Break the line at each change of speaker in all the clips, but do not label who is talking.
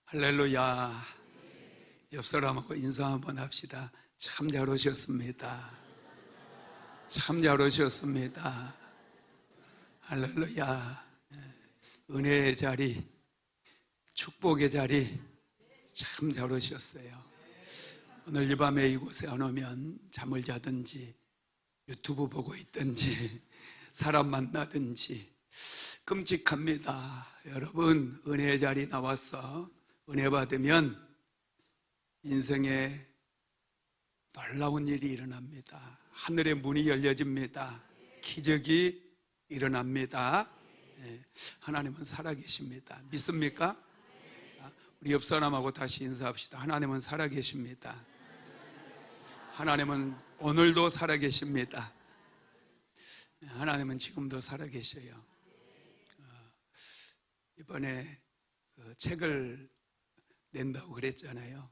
할렐루야. 옆 사람하고 인사 한번 합시다. 참 잘 오셨습니다. 참 잘 오셨습니다. 할렐루야. 은혜의 자리, 축복의 자리, 참 잘 오셨어요. 오늘 이 밤에 이곳에 안 오면 잠을 자든지 유튜브 보고 있든지 사람 만나든지 끔찍합니다. 여러분, 은혜의 자리 나와서 은혜 받으면 인생에 놀라운 일이 일어납니다. 하늘의 문이 열려집니다. 기적이 일어납니다. 하나님은 살아계십니다. 믿습니까? 우리 옆 사람하고 다시 인사합시다. 하나님은 살아계십니다. 하나님은 오늘도 살아계십니다. 하나님은 지금도 살아계셔요. 이번에 그 책을 낸다고 그랬잖아요.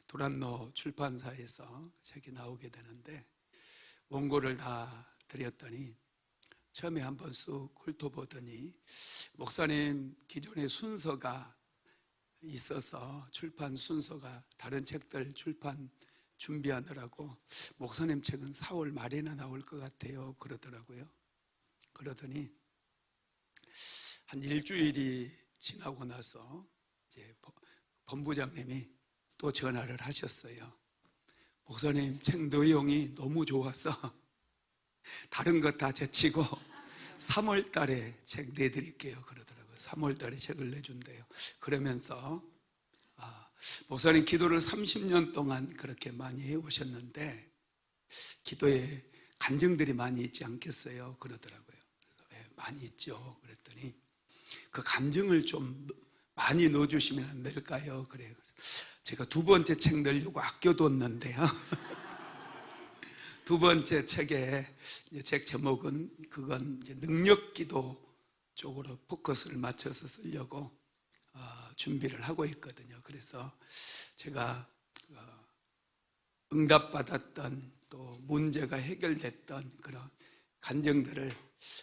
도란노 출판사에서 책이 나오게 되는데 원고를 다 드렸더니 처음에 한번 쑥 훑어보더니 목사님 기존의 순서가 있어서 출판 순서가 다른 책들 출판 준비하느라고 목사님 책은 4월 말에나 나올 것 같아요 그러더라고요. 그러더니 한 일주일이 지나고 나서 이제 본부장님이 또 전화를 하셨어요. 목사님 책 내용이 너무 좋아서 다른 것 다 제치고 3월 달에 책 내드릴게요 그러더라고요. 3월 달에 책을 내준대요. 그러면서 목사님 기도를 30년 동안 그렇게 많이 해오셨는데 기도에 간증들이 많이 있지 않겠어요 그러더라고요. 그래서 많이 있죠. 그랬더니 그 간증을 좀 많이 넣어주시면 안 될까요? 그래요. 제가 두 번째 책 넣으려고 아껴뒀는데요. 두 번째 책에 책 제목은 그건 이제 능력기도 쪽으로 포커스를 맞춰서 쓰려고 준비를 하고 있거든요. 그래서 제가 응답받았던 또 문제가 해결됐던 그런 간증들을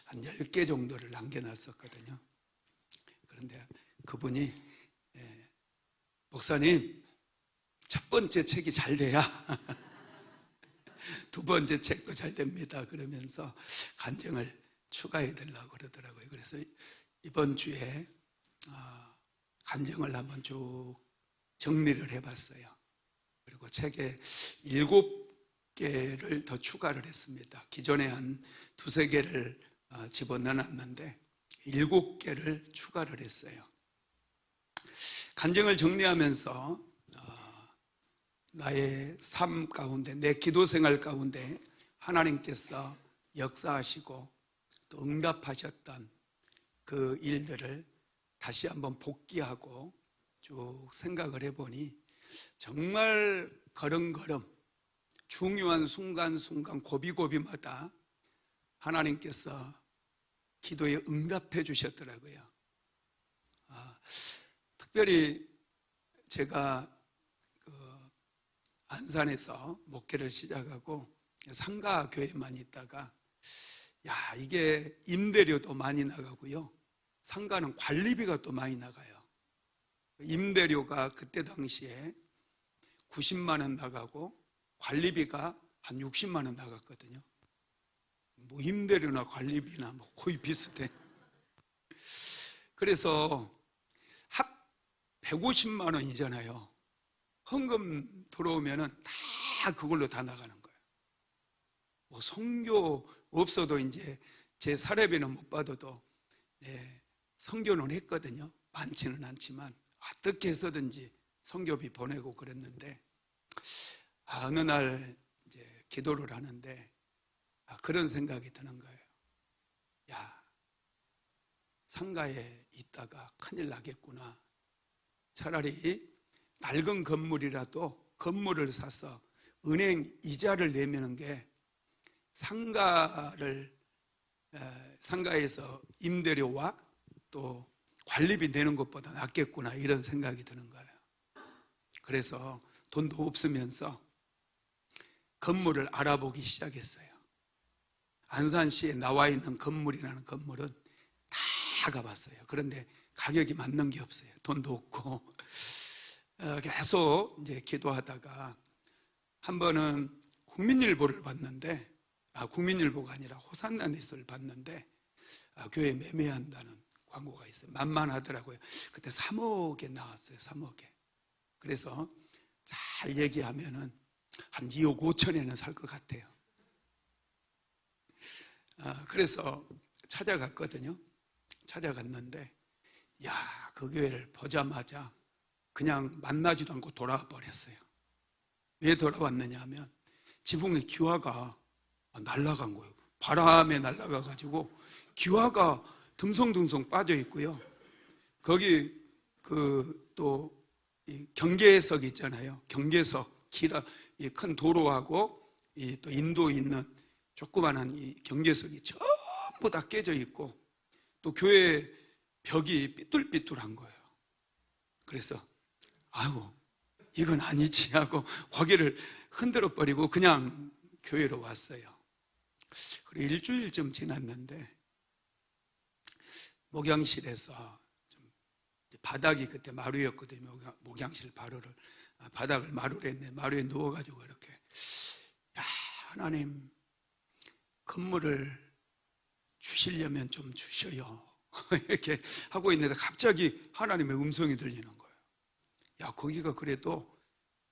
한 10개 정도를 남겨놨었거든요. 그런데 그분이 목사님 첫 번째 책이 잘 돼야 두 번째 책도 잘 됩니다 그러면서 간증을 추가해 달라고 그러더라고요. 그래서 이번 주에 간증을 한번 쭉 정리를 해봤어요. 그리고 책에 7개를 더 추가를 했습니다. 기존에 한 2-3개를 집어넣어놨는데 7개를 추가를 했어요. 간증을 정리하면서 나의 삶 가운데 내 기도 생활 가운데 하나님께서 역사하시고 또 응답하셨던 그 일들을 다시 한번 복기하고 쭉 생각을 해보니 정말 걸음걸음 중요한 순간순간 고비고비마다 하나님께서 기도에 응답해 주셨더라고요. 특별히 제가 안산에서 목회를 시작하고 상가교회만 있다가 이게 임대료도 많이 나가고요. 상가는 관리비가 또 많이 나가요. 임대료가 그때 당시에 90만 원 나가고 관리비가 한 60만 원 나갔거든요. 뭐 임대료나 관리비나 뭐 거의 비슷해. 그래서 합 150만 원이잖아요. 헌금 들어오면은 다 그걸로 다 나가는 거예요. 뭐 선교 없어도 이제 제 사례비는 못 받아도 선교는 했거든요. 많지는 않지만 어떻게 해서든지 선교비 보내고 그랬는데 어느 날 이제 기도를 하는데 그런 생각이 드는 거예요. 상가에 있다가 큰일 나겠구나. 차라리 낡은 건물이라도 건물을 사서 은행 이자를 내미는 게 상가에서 임대료와 또 관리비 내는 것보다 낫겠구나 이런 생각이 드는 거예요. 그래서 돈도 없으면서 건물을 알아보기 시작했어요. 안산시에 나와 있는 건물이라는 건물은 다 가봤어요. 그런데 가격이 맞는 게 없어요. 돈도 없고. 계속 이제 기도하다가 한 번은 국민일보를 봤는데, 국민일보가 아니라 호산나 뉴스를 봤는데, 교회 매매한다는 광고가 있어요. 만만하더라고요. 그때 3억에 나왔어요. 3억에. 그래서 잘 얘기하면은 한 2억 5천에는 살 것 같아요. 그래서 찾아갔거든요. 찾아갔는데, 야, 그 교회를 보자마자 그냥 만나지도 않고 돌아와 버렸어요. 왜 돌아왔느냐 하면 지붕의 기와가 날아간 거예요. 바람에 날아가가지고 기와가 듬성듬성 빠져 있고요. 거기 또 경계석 있잖아요. 경계석, 큰 도로하고 또 인도 있는 조그만한 이 경계석이 전부 다 깨져 있고, 또 교회 벽이 삐뚤삐뚤한 거예요. 그래서 아유, 이건 아니지 하고 고개를 흔들어 버리고 그냥 교회로 왔어요. 그리고 일주일쯤 지났는데 목양실에서 바닥이 그때 마루였거든요. 목양실 바닥을 마루로 했네. 마루에 누워가지고 이렇게, 야, 하나님 건물을 주시려면 좀 주셔요. 이렇게 하고 있는데 갑자기 하나님의 음성이 들리는 거예요. 야, 거기가 그래도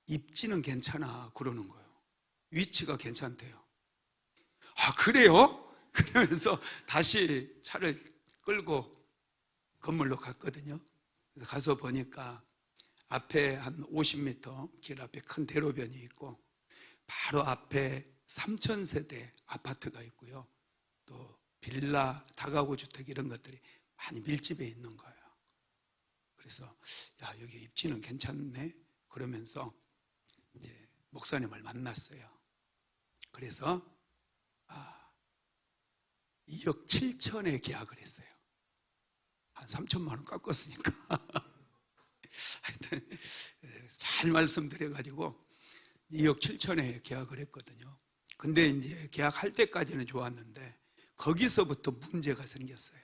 입지는 괜찮아 그러는 거예요. 위치가 괜찮대요. 아, 그래요? 그러면서 다시 차를 끌고 건물로 갔거든요. 그래서 가서 보니까 앞에 한 50m 길 앞에 큰 대로변이 있고, 바로 앞에 3,000세대 아파트가 있고요. 또 빌라, 다가구 주택 이런 것들이 많이 밀집해 있는 거예요. 그래서 야, 여기 입지는 괜찮네 그러면서 이제 목사님을 만났어요. 그래서 2억 7천에 계약을 했어요. 한 3천만 원 깎았으니까. 하여튼 잘 말씀드려가지고 2억 7천에 계약을 했거든요. 근데 이제 계약할 때까지는 좋았는데 거기서부터 문제가 생겼어요.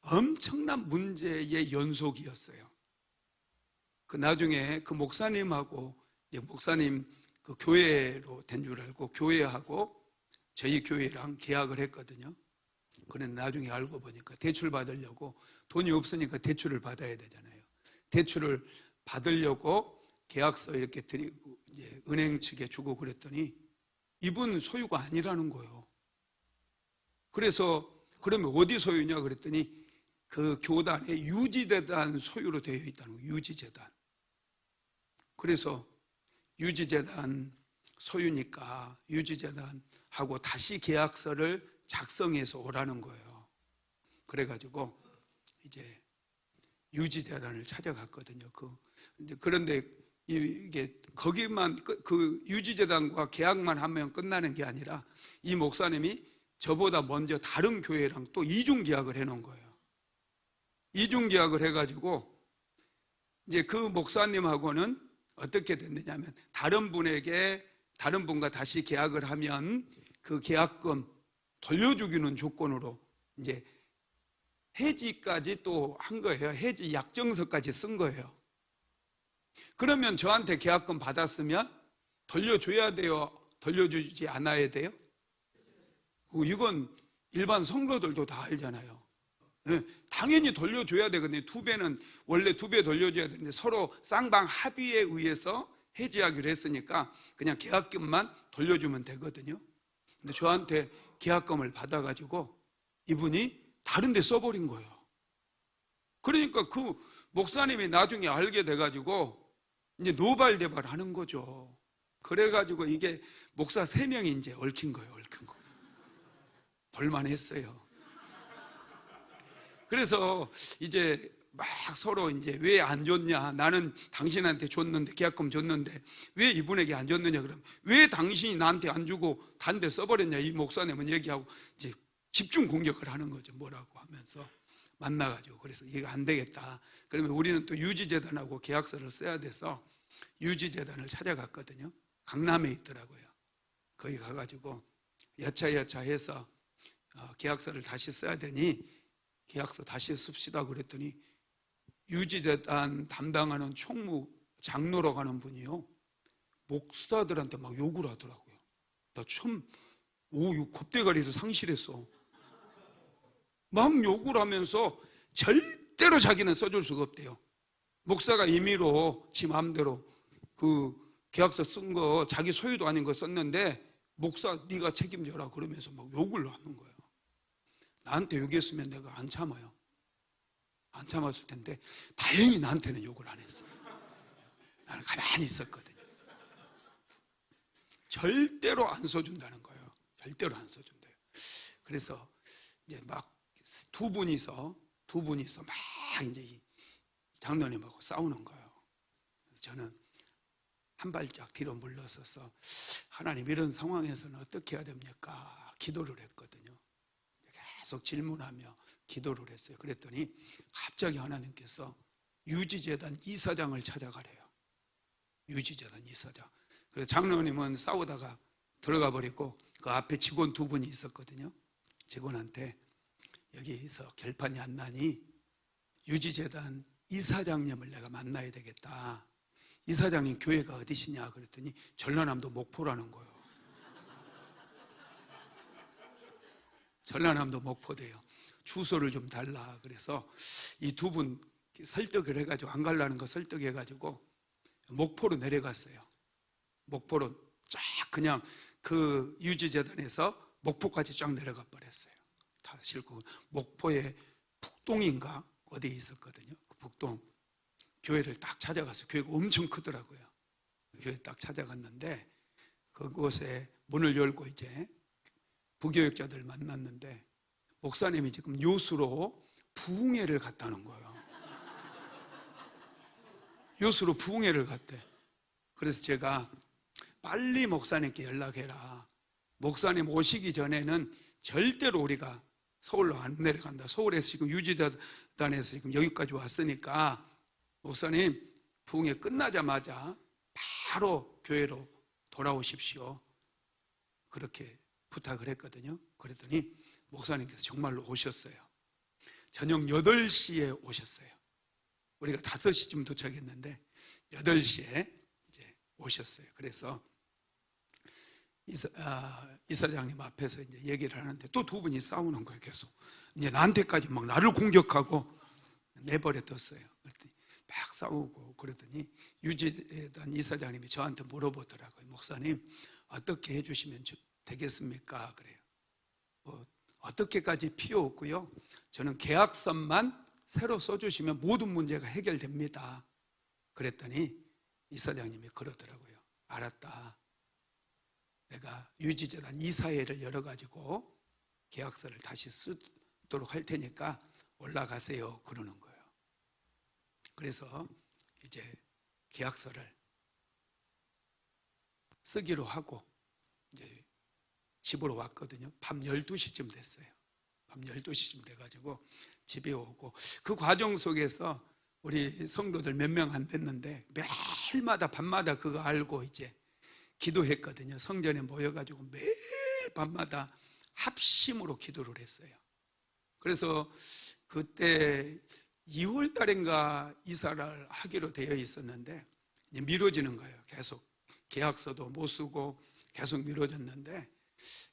엄청난 문제의 연속이었어요. 그 나중에 그 목사님하고, 목사님 그 교회로 된 줄 알고 교회하고 저희 교회랑 계약을 했거든요. 그런데 나중에 알고 보니까 대출 받으려고, 돈이 없으니까 대출을 받아야 되잖아요. 대출을 받으려고 계약서 이렇게 드리고 이제 은행 측에 주고 그랬더니 이분 소유가 아니라는 거예요. 그래서 그러면 어디 소유냐 그랬더니 그 교단의 유지재단 소유로 되어 있다는 거예요. 유지재단. 그래서 유지재단 소유니까 유지재단하고 다시 계약서를 작성해서 오라는 거예요. 그래가지고 이제 유지재단을 찾아갔거든요. 그런데 이게 거기만 그 유지재단과 계약만 하면 끝나는 게 아니라 이 목사님이 저보다 먼저 다른 교회랑 또 이중계약을 해놓은 거예요. 이중계약을 해가지고 이제 그 목사님하고는 어떻게 됐느냐면 다른 분과 다시 계약을 하면 그 계약금 돌려주기는 조건으로 이제 해지까지 또 한 거예요. 해지 약정서까지 쓴 거예요. 그러면 저한테 계약금 받았으면 돌려줘야 돼요? 돌려주지 않아야 돼요? 이건 일반 성도들도 다 알잖아요. 네, 당연히 돌려줘야 되거든요. 원래 2배 돌려줘야 되는데 서로 쌍방 합의에 의해서 해지하기로 했으니까 그냥 계약금만 돌려주면 되거든요. 근데 저한테 계약금을 받아가지고 이분이 다른 데 써버린 거예요. 그러니까 그 목사님이 나중에 알게 돼가지고 이제 노발대발 하는 거죠. 그래가지고 이게 목사 3명이 이제 얽힌 거예요. 얽힌 거. 볼만했어요. 그래서 이제 막 서로 이제 왜 안 줬냐, 나는 당신한테 줬는데, 계약금 줬는데 왜 이분에게 안 줬느냐, 그러면 왜 당신이 나한테 안 주고 다른 데 써버렸냐, 이 목사님은 얘기하고 이제 집중 공격을 하는 거죠. 뭐라고 하면서 만나가지고. 그래서 이거 안 되겠다. 그러면 우리는 또 유지재단하고 계약서를 써야 돼서 유지재단을 찾아갔거든요. 강남에 있더라고요. 거기 가가지고 여차여차해서 계약서를 다시 써야 되니 계약서 다시 씁시다 그랬더니 유지재단 담당하는 총무 장로로 가는 분이요, 목사들한테 막 욕을 하더라고요. 나 처음 겁대가리를 상실했어. 막 욕을 하면서 절대로 자기는 써줄 수가 없대요. 목사가 임의로 지 마음대로 그 계약서 쓴 거 자기 소유도 아닌 거 썼는데 목사 네가 책임져라 그러면서 막 욕을 하는 거예요. 나한테 욕했으면 내가 안 참아요. 안 참았을 텐데 다행히 나한테는 욕을 안 했어요. 나는 가만히 있었거든요. 절대로 안 써준다는 거예요. 절대로 안 써준대요. 그래서 이제 막 두 분이서 막 이제 이 장로님하고 싸우는 거예요. 저는 한 발짝 뒤로 물러서서 하나님, 이런 상황에서는 어떻게 해야 됩니까? 기도를 했거든요. 계속 질문하며 기도를 했어요. 그랬더니 갑자기 하나님께서 유지재단 이사장을 찾아가래요. 유지재단 이사장. 그래서 장로님은 싸우다가 들어가 버리고 그 앞에 직원 두 분이 있었거든요. 직원한테 여기서 결판이 안 나니 유지재단 이사장님을 내가 만나야 되겠다. 이사장님 교회가 어디시냐 그랬더니 전라남도 목포라는 거예요. 전라남도 목포대요. 주소를 좀 달라. 그래서 이 두 분 설득을 해가지고, 안 가려는 거 설득해가지고 목포로 내려갔어요. 목포로 쫙 그냥 그 유지재단에서 목포까지 쫙 내려가 버렸어요. 다 싣고 목포에 북동인가 어디에 있었거든요. 그 북동 교회를 딱 찾아가서, 교회가 엄청 크더라고요. 교회 딱 찾아갔는데 그곳에 문을 열고 이제 부교육자들 만났는데 목사님이 지금 요수로 부흥회를 갔다는 거예요. 요수로 부흥회를 갔대. 그래서 제가 빨리 목사님께 연락해라. 목사님 오시기 전에는 절대로 우리가 서울로 안 내려간다. 서울에서 지금 유지재단에서 지금 여기까지 왔으니까 목사님 부흥회 끝나자마자 바로 교회로 돌아오십시오. 그렇게 부탁을 했거든요. 그랬더니 목사님께서 정말로 오셨어요. 저녁 8시에 오셨어요. 우리가 5시쯤 도착했는데 8시에 이제 오셨어요. 그래서 이사장님 앞에서 이제 얘기를 하는데 또 두 분이 싸우는 거예요. 계속 이제 나한테까지 막 나를 공격하고 내버려 뒀어요. 그랬더니 막 싸우고, 그러더니 유지재단 이사장님이 저한테 물어보더라고요. 목사님 어떻게 해주시면 되겠습니까? 그래요. 뭐 어떻게까지 필요 없고요. 저는 계약서만 새로 써주시면 모든 문제가 해결됩니다. 그랬더니 이사장님이 그러더라고요. 알았다. 내가 유지재단 이사회를 열어가지고 계약서를 다시 쓰도록 할 테니까 올라가세요. 그러는 거예요. 그래서 이제 계약서를 쓰기로 하고 이제 집으로 왔거든요. 밤 12시쯤 됐어요. 밤 12시쯤 돼가지고 집에 오고, 그 과정 속에서 우리 성도들 몇 명 안 됐는데 매일마다 밤마다 그거 알고 이제 기도했거든요. 성전에 모여가지고 매일 밤마다 합심으로 기도를 했어요. 그래서 그때 2월 달인가 이사를 하기로 되어 있었는데 이제 미뤄지는 거예요. 계속 계약서도 못 쓰고 계속 미뤄졌는데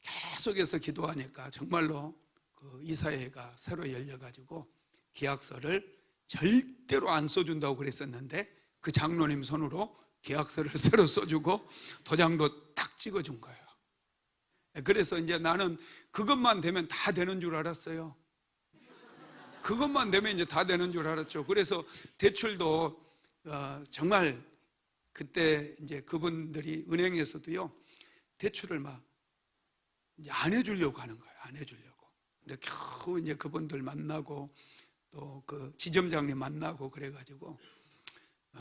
계속해서 기도하니까 정말로 그 이사회가 새로 열려가지고 계약서를 절대로 안 써준다고 그랬었는데 그 장로님 손으로 계약서를 새로 써주고 도장도 딱 찍어준 거예요. 그래서 이제 나는 그것만 되면 다 되는 줄 알았어요. 그것만 되면 이제 다 되는 줄 알았죠. 그래서 대출도 정말 그때 이제 그분들이 은행에서도요 대출을 막 이제 안 해주려고 하는 거예요. 안 해주려고. 근데 겨우 이제 그분들 만나고 또 그 지점장님 만나고 그래가지고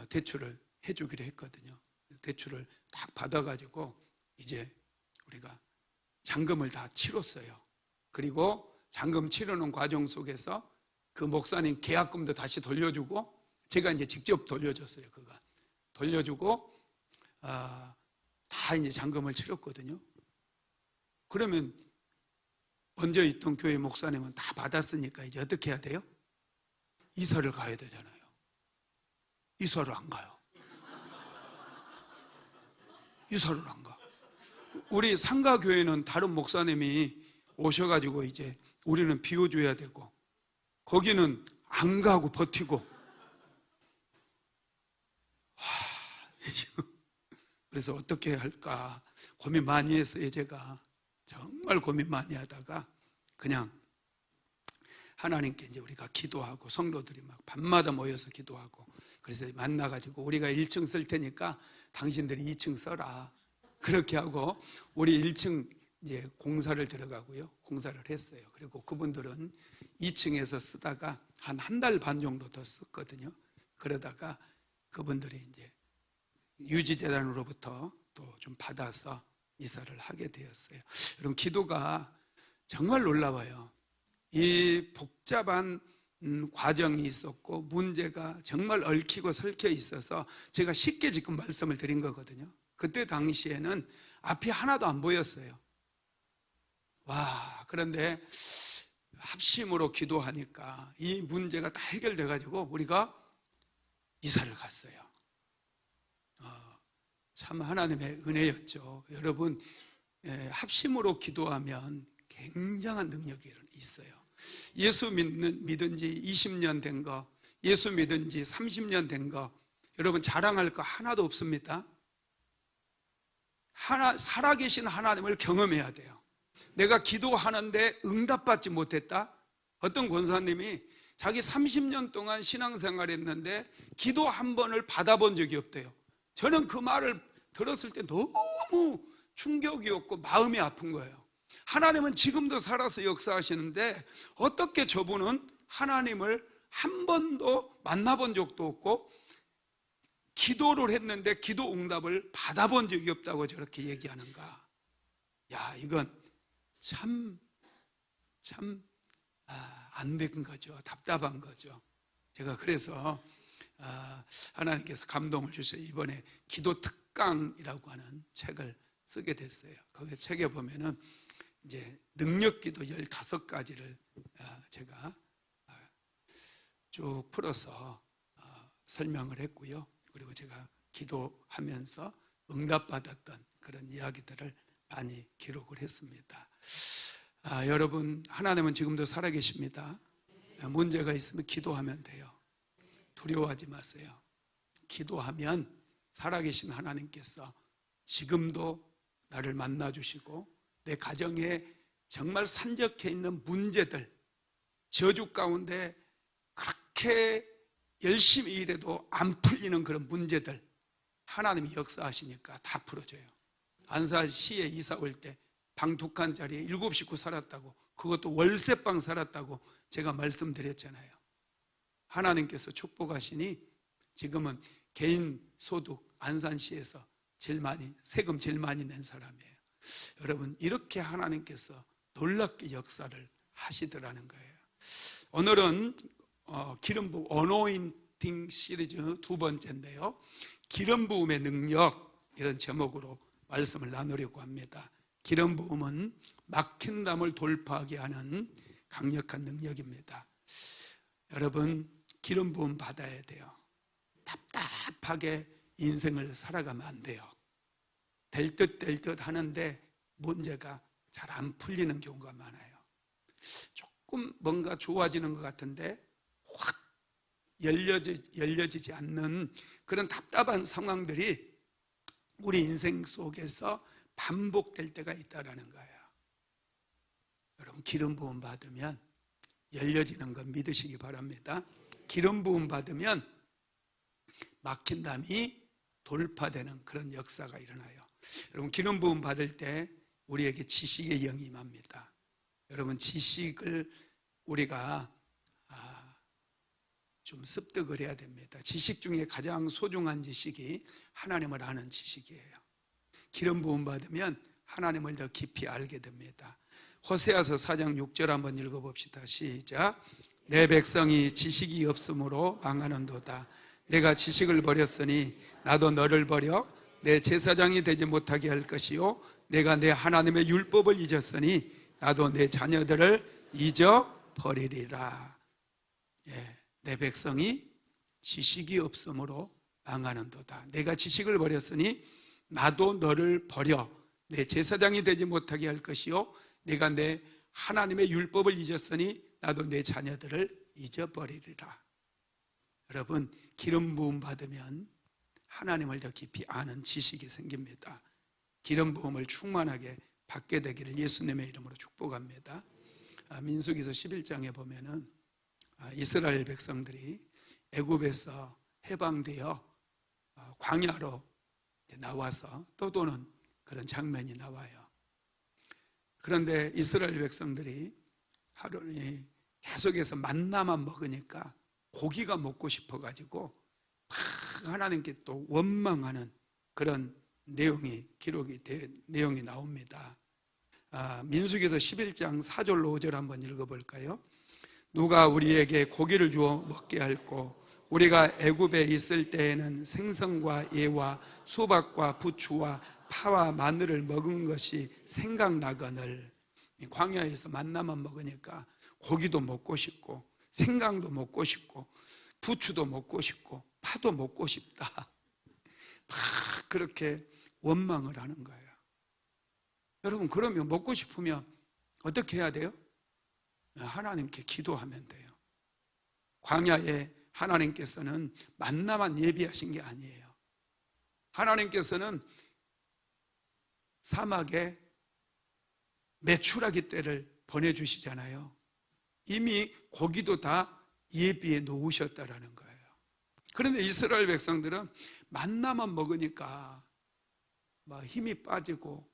대출을 해주기로 했거든요. 대출을 딱 받아가지고 이제 우리가 잔금을 다 치렀어요. 그리고 잔금 치르는 과정 속에서 그 목사님 계약금도 다시 돌려주고, 제가 이제 직접 돌려줬어요. 그거 돌려주고 다 이제 잔금을 치렀거든요. 그러면 얹어 있던 교회 목사님은 다 받았으니까 이제 어떻게 해야 돼요? 이사를 가야 되잖아요. 이사를 안 가요. 이사를 안 가. 우리 상가교회는 다른 목사님이 오셔가지고 이제 우리는 비워줘야 되고, 거기는 안 가고 버티고. 그래서 어떻게 할까 고민 많이 했어요. 제가 정말 고민 많이 하다가 그냥 하나님께 이제 우리가 기도하고, 성도들이 막 밤마다 모여서 기도하고, 그래서 만나가지고 우리가 1층 쓸 테니까 당신들이 2층 써라. 그렇게 하고 우리 1층 이제 공사를 들어가고요. 공사를 했어요. 그리고 그분들은 2층에서 쓰다가 한 달 반 정도 더 썼거든요. 그러다가 그분들이 이제 유지재단으로부터 또 좀 받아서 이사를 하게 되었어요. 여러분, 기도가 정말 놀라워요. 이 복잡한 과정이 있었고 문제가 정말 얽히고 설켜 있어서 제가 쉽게 지금 말씀을 드린 거거든요. 그때 당시에는 앞이 하나도 안 보였어요. 그런데 합심으로 기도하니까 이 문제가 다 해결돼 가지고 우리가 이사를 갔어요. 참 하나님의 은혜였죠. 여러분, 합심으로 기도하면 굉장한 능력이 있어요. 예수 믿은 지 20년 된 거, 예수 믿은 지 30년 된 거, 여러분 자랑할 거 하나도 없습니다. 살아계신 하나님을 경험해야 돼요. 내가 기도하는데 응답받지 못했다? 어떤 권사님이 자기 30년 동안 신앙생활 했는데 기도 한 번을 받아본 적이 없대요. 저는 그 말을 들었을 때 너무 충격이었고 마음이 아픈 거예요. 하나님은 지금도 살아서 역사하시는데 어떻게 저분은 하나님을 한 번도 만나본 적도 없고 기도를 했는데 기도 응답을 받아본 적이 없다고 저렇게 얘기하는가? 이건 참 안 된 거죠. 답답한 거죠. 제가 그래서 하나님께서 감동을 주셔서 이번에 기도 특강이라고 하는 책을 쓰게 됐어요. 거기 책에 보면은 이제 능력기도 15가지를 제가 쭉 풀어서 설명을 했고요. 그리고 제가 기도하면서 응답받았던 그런 이야기들을 많이 기록을 했습니다. 여러분, 하나님은 지금도 살아계십니다. 문제가 있으면 기도하면 돼요. 두려워하지 마세요. 기도하면 살아계신 하나님께서 지금도 나를 만나주시고 내 가정에 정말 산적해 있는 문제들, 저주 가운데 그렇게 열심히 일해도 안 풀리는 그런 문제들 하나님이 역사하시니까 다 풀어져요. 안산시에 이사 올 때 방 2칸짜리에 7 식구 살았다고, 그것도 월세방 살았다고 제가 말씀드렸잖아요. 하나님께서 축복하시니 지금은 개인 소득 안산시에서 세금 제일 많이 낸 사람이에요. 여러분, 이렇게 하나님께서 놀랍게 역사를 하시더라는 거예요. 오늘은 기름 부음 어노인팅 시리즈 2번째인데요. 기름 부음의 능력, 이런 제목으로 말씀을 나누려고 합니다. 기름 부음은 막힌 담을 돌파하게 하는 강력한 능력입니다. 여러분, 기름 부음 받아야 돼요. 답답하게 인생을 살아가면 안 돼요. 될 듯 하는데 문제가 잘 안 풀리는 경우가 많아요. 조금 뭔가 좋아지는 것 같은데 확 열려지지 않는 그런 답답한 상황들이 우리 인생 속에서 반복될 때가 있다는 거예요. 여러분, 기름 부음 받으면 열려지는 건 믿으시기 바랍니다. 기름 부음 받으면 막힌 담이 돌파되는 그런 역사가 일어나요. 여러분, 기름 부음 받을 때 우리에게 지식의 영이 임합니다. 여러분, 지식을 우리가 좀 습득을 해야 됩니다. 지식 중에 가장 소중한 지식이 하나님을 아는 지식이에요. 기름 부음 받으면 하나님을 더 깊이 알게 됩니다. 호세아서 4장 6절 한번 읽어봅시다. 시작. 내 백성이 지식이 없으므로 망하는도다. 내가 지식을 버렸으니 나도 너를 버려 내 제사장이 되지 못하게 할 것이요, 내가 내 하나님의 율법을 잊었으니 나도 내 자녀들을 잊어버리리라. 내 백성이 지식이 없으므로 망하는도다. 내가 지식을 버렸으니 나도 너를 버려 내 제사장이 되지 못하게 할 것이요 내가 내 하나님의 율법을 잊었으니 나도 내 자녀들을 잊어버리리라. 여러분, 기름 부음 받으면 하나님을 더 깊이 아는 지식이 생깁니다. 기름 부음을 충만하게 받게 되기를 예수님의 이름으로 축복합니다. 민수기서 11장에 보면은 이스라엘 백성들이 애굽에서 해방되어 광야로 나와서 떠도는 그런 장면이 나와요. 그런데 이스라엘 백성들이 하루니 계속해서 만나만 먹으니까 고기가 먹고 싶어가지고 막 하나님께 또 원망하는 그런 내용이 내용이 나옵니다. 민수기서 11장 4절로 5절 한번 읽어볼까요? 누가 우리에게 고기를 주어 먹게 할꼬 우리가 애굽에 있을 때에는 생선과 예와 수박과 부추와 파와 마늘을 먹은 것이 생각나거늘. 광야에서 만나만 먹으니까 고기도 먹고 싶고 생강도 먹고 싶고 부추도 먹고 싶고 파도 먹고 싶다. 막 그렇게 원망을 하는 거예요. 여러분, 그러면 먹고 싶으면 어떻게 해야 돼요? 하나님께 기도하면 돼요. 광야에 하나님께서는 만나만 예비하신 게 아니에요. 하나님께서는 사막에 메추라기 떼를 보내주시잖아요. 이미 고기도 다 예비해 놓으셨다라는 거예요. 그런데 이스라엘 백성들은 만나만 먹으니까 막 힘이 빠지고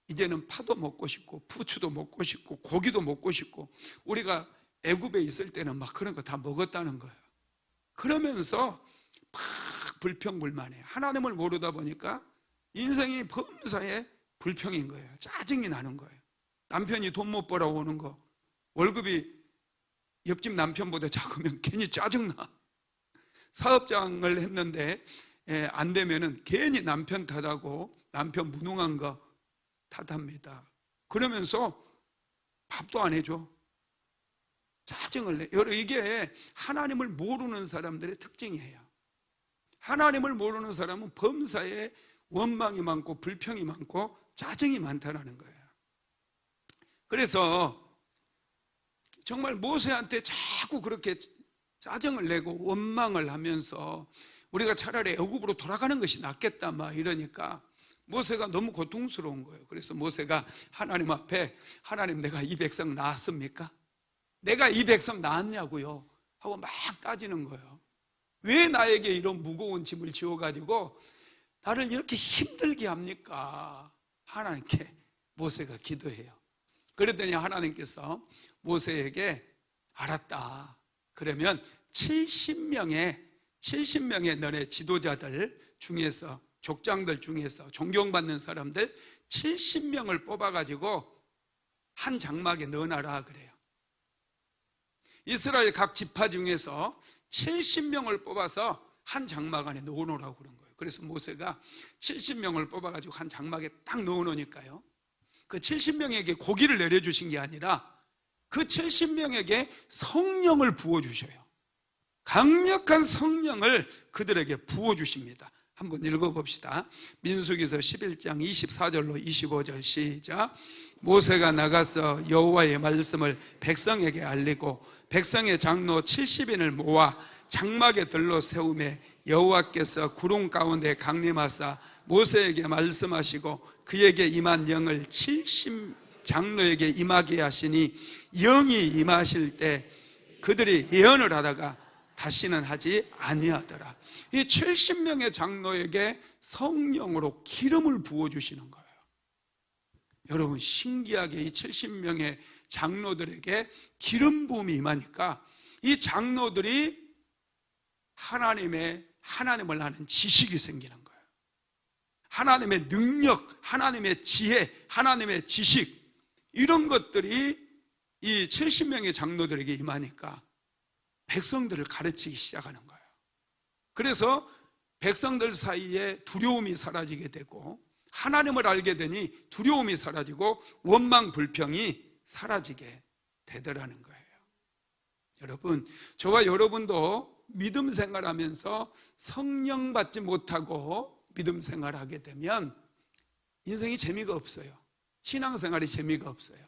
이제는 파도 먹고 싶고 부추도 먹고 싶고 고기도 먹고 싶고 우리가 애굽에 있을 때는 막 그런 거 다 먹었다는 거예요. 그러면서 막 불평불만해. 하나님을 모르다 보니까 인생이 범사에 불평인 거예요. 짜증이 나는 거예요. 남편이 돈 못 벌어 오는 거, 월급이 옆집 남편보다 작으면 괜히 짜증나. 사업장을 했는데 안 되면은 괜히 남편 탓하고 남편 무능한 거 탓합니다. 그러면서 밥도 안 해줘. 짜증을 내. 여러분, 이게 하나님을 모르는 사람들의 특징이에요. 하나님을 모르는 사람은 범사에 원망이 많고 불평이 많고 짜증이 많다는 거예요. 그래서 정말 모세한테 자꾸 그렇게 짜증을 내고 원망을 하면서 우리가 차라리 애굽으로 돌아가는 것이 낫겠다 막 이러니까 모세가 너무 고통스러운 거예요. 그래서 모세가 하나님 앞에 하나님, 내가 이 백성 낳았습니까? 내가 이 백성 낳았냐고요? 하고 막 따지는 거예요. 왜 나에게 이런 무거운 짐을 지어가지고 나를 이렇게 힘들게 합니까? 하나님께 모세가 기도해요. 그랬더니 하나님께서 모세에게 알았다. 그러면 70명의 너네 지도자들 중에서, 족장들 중에서 존경받는 사람들 70명을 뽑아가지고 한 장막에 넣어놔라 그래요. 이스라엘 각 지파 중에서 70명을 뽑아서 한 장막 안에 넣어놓으라고 그런 거예요. 그래서 모세가 70명을 뽑아가지고 한 장막에 딱 넣어놓으니까요, 그 70명에게 고기를 내려주신 게 아니라 그 70명에게 성령을 부어주셔요. 강력한 성령을 그들에게 부어주십니다. 한번 읽어봅시다. 민수기서 11장 24절로 25절 시작. 모세가 나가서 여호와의 말씀을 백성에게 알리고 백성의 장로 70인을 모아 장막에 들러 세우매 여호와께서 구름 가운데 강림하사 모세에게 말씀하시고 그에게 임한 영을 70 장로에게 임하게 하시니 영이 임하실 때 그들이 예언을 하다가 다시는 하지 아니하더라. 이 70명의 장로에게 성령으로 기름을 부어주시는 거예요. 여러분, 신기하게 이 70명의 장로들에게 기름 부음이 임하니까 이 장로들이 하나님을 아는 지식이 생기는 거예요. 하나님의 능력, 하나님의 지혜, 하나님의 지식, 이런 것들이 이 70명의 장로들에게 임하니까 백성들을 가르치기 시작하는 거예요. 그래서 백성들 사이에 두려움이 사라지게 되고 하나님을 알게 되니 두려움이 사라지고 원망 불평이 사라지게 되더라는 거예요. 여러분, 저와 여러분도 믿음 생활하면서 성령 받지 못하고 믿음 생활하게 되면 인생이 재미가 없어요. 신앙생활이 재미가 없어요.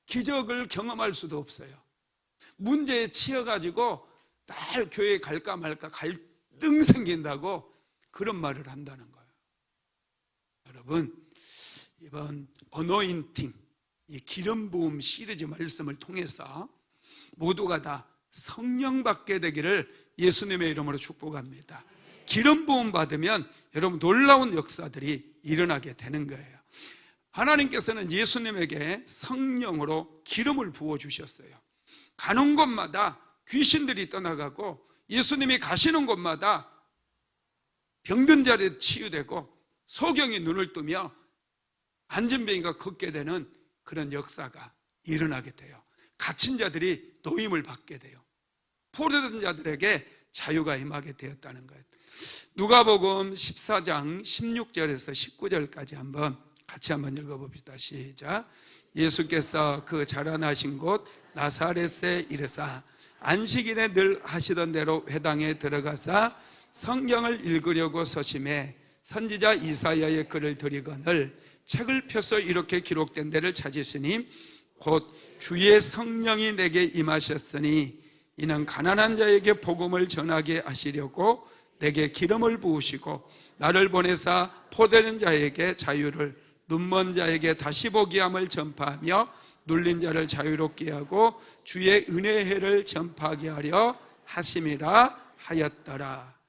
기적을 경험할 수도 없어요. 문제에 치여가지고 날 교회에 갈까 말까 갈등 생긴다고 그런 말을 한다는 거예요. 여러분, 이번 어노인팅, 이 기름 부음 시리즈 말씀을 통해서 모두가 다 성령 받게 되기를 예수님의 이름으로 축복합니다. 기름 부음 받으면 여러분 놀라운 역사들이 일어나게 되는 거예요. 하나님께서는 예수님에게 성령으로 기름을 부어주셨어요. 가는 곳마다 귀신들이 떠나가고 예수님이 가시는 곳마다 병든 자들이 치유되고 소경이 눈을 뜨며 안진뱅이가 걷게 되는 그런 역사가 일어나게 돼요. 갇힌 자들이 노임을 받게 돼요. 포로된 자들에게 자유가 임하게 되었다는 거예요. 누가복음 14장 16절에서 19절까지 같이 한번 읽어봅시다. 시작. 예수께서 그 자라나신 곳 나사렛에 이르사 안식일에 늘 하시던 대로 회당에 들어가사 성경을 읽으려고 서심해 선지자 이사야의 글을 들이거늘 책을 펴서 이렇게 기록된 데를 찾으시니 곧 주의 성령이 내게 임하셨으니 이는 가난한 자에게 복음을 전하게 하시려고 내게 기름을 부으시고 나를 보내사 포되는 자에게 자유를, 눈먼 자에게 다시 보게 함을 전파하며 눌린 자를 자유롭게 하고 주의 은혜의 해를 전파하게 하려 하심이라 하였더라.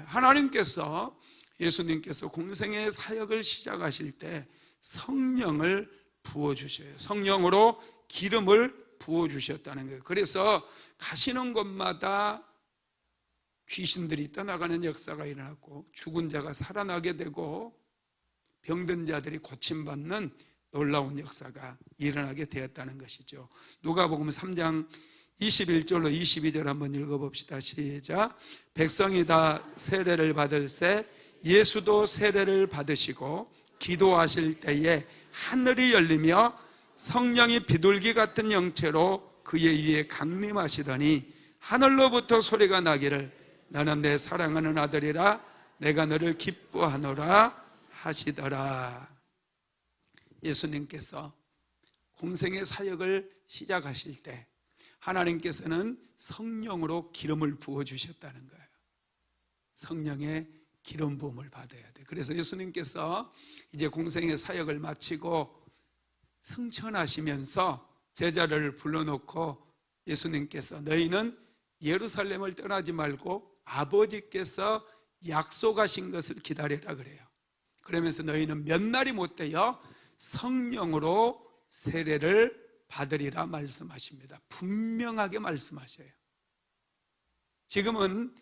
하나님께서, 예수님께서 공생의 사역을 시작하실 때 성령을 부어주셔요. 성령으로 기름을 부어주셨다는 거예요. 그래서 가시는 곳마다 귀신들이 떠나가는 역사가 일어났고 죽은 자가 살아나게 되고 병든 자들이 고침받는 놀라운 역사가 일어나게 되었다는 것이죠. 누가복음 3장 21절로 22절 한번 읽어봅시다. 시작. 백성이 다 세례를 받을새 예수도 세례를 받으시고 기도하실 때에 하늘이 열리며 성령이 비둘기 같은 형체로 그의 위에 강림하시더니 하늘로부터 소리가 나기를 너는 내 사랑하는 아들이라 내가 너를 기뻐하노라 하시더라. 예수님께서 공생의 사역을 시작하실 때 하나님께서는 성령으로 기름을 부어주셨다는 거예요. 성령의 기름 부음을 받아야 돼. 그래서 예수님께서 이제 공생의 사역을 마치고 승천하시면서 제자를 불러놓고 예수님께서 너희는 예루살렘을 떠나지 말고 아버지께서 약속하신 것을 기다리라 그래요. 그러면서 너희는 몇 날이 못 되어 성령으로 세례를 받으리라 말씀하십니다. 분명하게 말씀하셔요. 지금은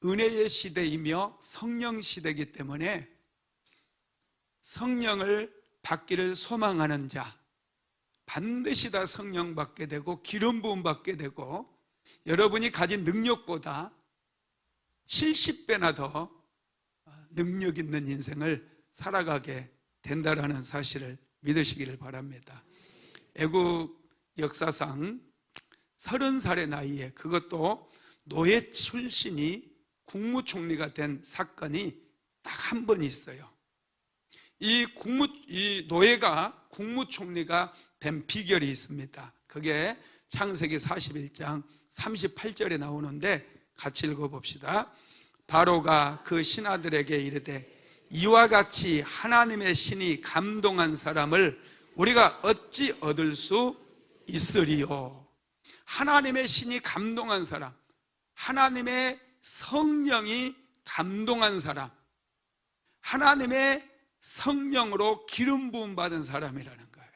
은혜의 시대이며 성령 시대이기 때문에 성령을 받기를 소망하는 자 반드시 다 성령 받게 되고 기름 부음 받게 되고 여러분이 가진 능력보다 70배나 더 능력 있는 인생을 살아가게 된다라는 사실을 믿으시기를 바랍니다. 애국 역사상 30살의 나이에, 그것도 노예 출신이 국무총리가 된 사건이 딱 한 번 있어요. 이 노예가 국무총리가 된 비결이 있습니다. 그게 창세기 41장 38절에 나오는데 같이 읽어봅시다. 바로가 그 신하들에게 이르되 이와 같이 하나님의 신이 감동한 사람을 우리가 어찌 얻을 수 있으리요. 하나님의 신이 감동한 사람, 하나님의 성령이 감동한 사람, 하나님의 성령으로 기름 부음 받은 사람이라는 거예요.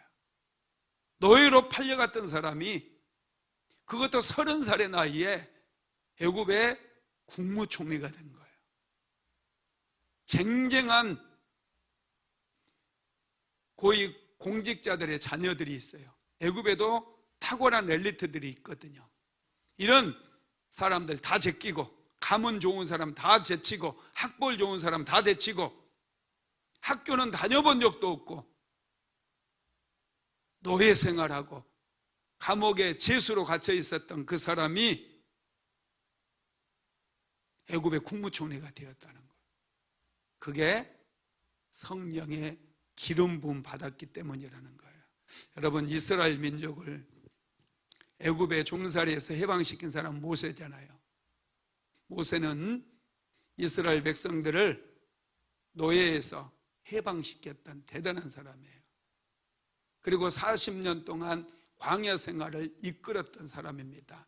노예로 팔려갔던 사람이 그것도 30살의 나이에 애굽의 국무총리가 된 거예요. 쟁쟁한 고위 공직자들의 자녀들이 있어요. 애굽에도 탁월한 엘리트들이 있거든요. 이런 사람들 다 제끼고, 가문 좋은 사람 다 제치고, 학벌 좋은 사람 다 제치고, 학교는 다녀본 적도 없고 노예 생활하고 감옥에 죄수로 갇혀 있었던 그 사람이 애굽의 국무총리가 되었다는 거예요. 그게 성령의 기름 부음 받았기 때문이라는 거예요. 여러분, 이스라엘 민족을 애굽의 종살이에서 해방시킨 사람은 모세잖아요. 모세는 이스라엘 백성들을 노예에서 해방시켰던 대단한 사람이에요. 그리고 40년 동안 광야 생활을 이끌었던 사람입니다.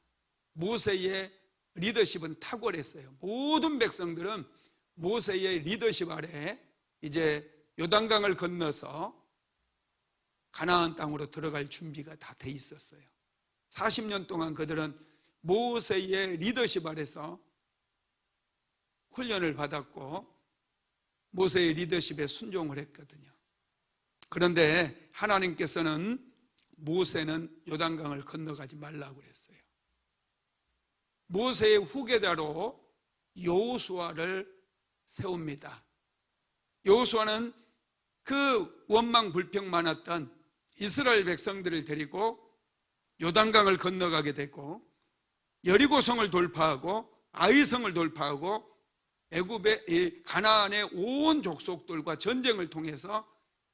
모세의 리더십은 탁월했어요. 모든 백성들은 모세의 리더십 아래 이제 요단강을 건너서 가나안 땅으로 들어갈 준비가 다 돼 있었어요. 40년 동안 그들은 모세의 리더십 아래서 훈련을 받았고 모세의 리더십에 순종을 했거든요. 그런데 하나님께서는 모세는 요단강을 건너가지 말라고 그랬어요. 모세의 후계자로 여호수아를 세웁니다. 여호수아는 그 원망불평 많았던 이스라엘 백성들을 데리고 요단강을 건너가게 됐고 여리고성을 돌파하고 아이성을 돌파하고 애굽의 가나안의 온 족속들과 전쟁을 통해서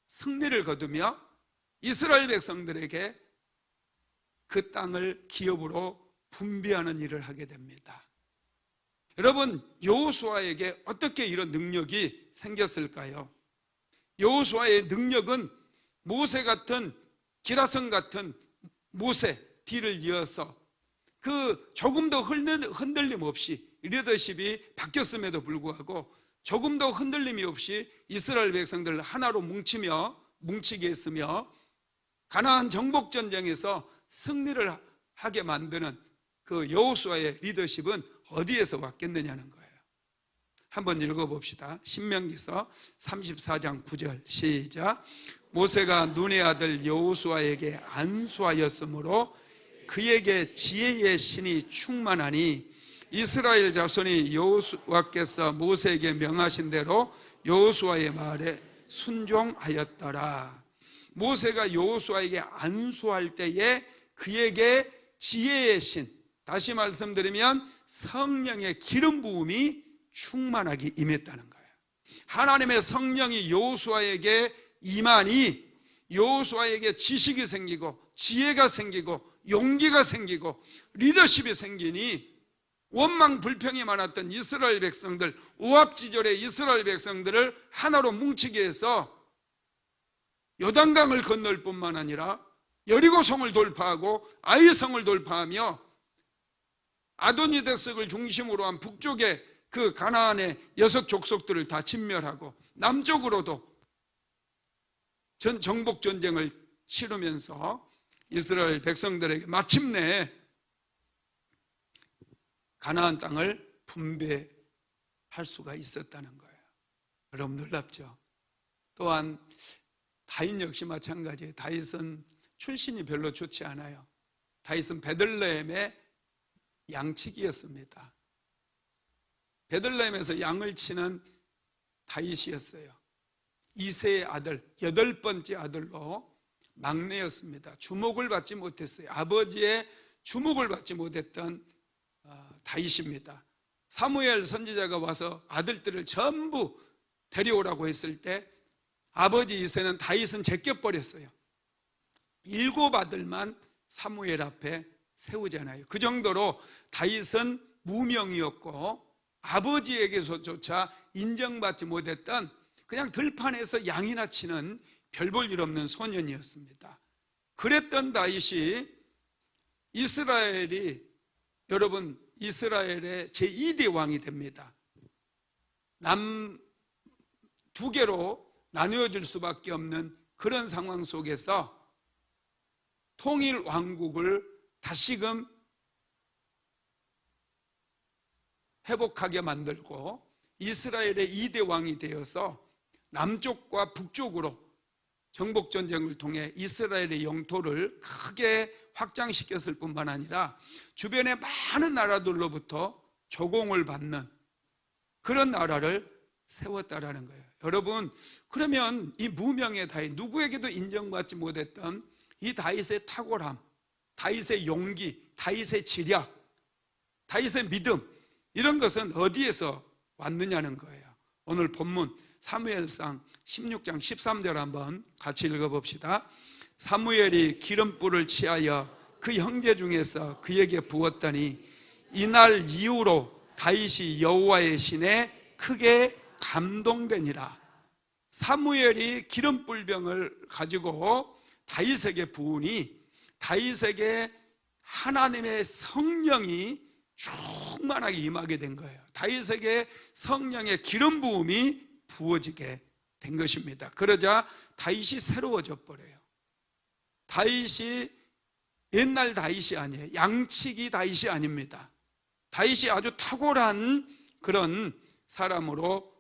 승리를 거두며 이스라엘 백성들에게 그 땅을 기업으로 분배하는 일을 하게 됩니다. 여러분, 여호수아에게 어떻게 이런 능력이 생겼을까요? 여호수아의 능력은 모세 같은 기라성 같은 모세 뒤를 이어서 그 조금 더 흔들림 없이 리더십이 바뀌었음에도 불구하고 조금 더 흔들림이 없이 이스라엘 백성들을 하나로 뭉치게 했으며 가나안 정복 전쟁에서 승리를 하게 만드는 그 여호수아의 리더십은 어디에서 왔겠느냐는 거예요. 한번 읽어봅시다. 신명기서 34장 9절 시작. 모세가 눈의 아들 여호수아에게 안수하였으므로 그에게 지혜의 신이 충만하니 이스라엘 자손이 여호수아께서 모세에게 명하신 대로 여호수아의 말에 순종하였더라. 모세가 여호수아에게 안수할 때에 그에게 지혜의 신, 다시 말씀드리면 성령의 기름 부음이 충만하게 임했다는 거예요. 하나님의 성령이 여호수아에게 임하니 여호수아에게 지식이 생기고 지혜가 생기고 용기가 생기고 리더십이 생기니 원망 불평이 많았던 이스라엘 백성들, 오합지졸의 이스라엘 백성들을 하나로 뭉치게 해서 요단강을 건널 뿐만 아니라 여리고성을 돌파하고 아이성을 돌파하며 아도니데스를 중심으로 한 북쪽의 그 가나안의 6 족속들을 다 진멸하고 남쪽으로도 정복 전쟁을 치르면서 이스라엘 백성들에게 마침내 가나안 땅을 분배할 수가 있었다는 거예요. 여러분, 놀랍죠? 또한 다윗 역시 마찬가지예요. 다윗은 출신이 별로 좋지 않아요. 다윗은 베들레헴의 양치기였습니다. 베들레헴에서 양을 치는 다윗이었어요. 이새의 아들, 8번째 아들로 막내였습니다. 주목을 받지 못했어요. 아버지의 주목을 받지 못했던 다윗입니다. 사무엘 선지자가 와서 아들들을 전부 데려오라고 했을 때 아버지 이새는 다윗은 제껴버렸어요. 7 아들만 사무엘 앞에 세우잖아요. 그 정도로 다윗은 무명이었고 아버지에게서조차 인정받지 못했던 그냥 들판에서 양이나 치는 별 볼 일 없는 소년이었습니다. 그랬던 다윗이 여러분 이스라엘의 제2대 왕이 됩니다. 남 2개로 나누어질 수밖에 없는 그런 상황 속에서 통일 왕국을 다시금 회복하게 만들고 이스라엘의 2대 왕이 되어서 남쪽과 북쪽으로 정복전쟁을 통해 이스라엘의 영토를 크게 확장시켰을 뿐만 아니라 주변의 많은 나라들로부터 조공을 받는 그런 나라를 세웠다라는 거예요. 여러분, 그러면 이 무명의 다윗, 누구에게도 인정받지 못했던 이 다윗의 탁월함, 다윗의 용기, 다윗의 지략, 다윗의 믿음, 이런 것은 어디에서 왔느냐는 거예요. 오늘 본문 사무엘상 16장 13절 한번 같이 읽어봅시다. 사무엘이 기름불을 취하여 그 형제 중에서 그에게 부었더니 이날 이후로 다윗이 여호와의 신에 크게 감동되니라. 사무엘이 기름불병을 가지고 다윗에게 부으니 다윗에게 하나님의 성령이 충만하게 임하게 된 거예요. 다윗에게 성령의 기름 부음이 부어지게 된 것입니다. 그러자 다윗이 새로워져 버려요. 다윗이 옛날 다윗이 아니에요. 양치기 다윗이 아닙니다. 다윗이 아주 탁월한 그런 사람으로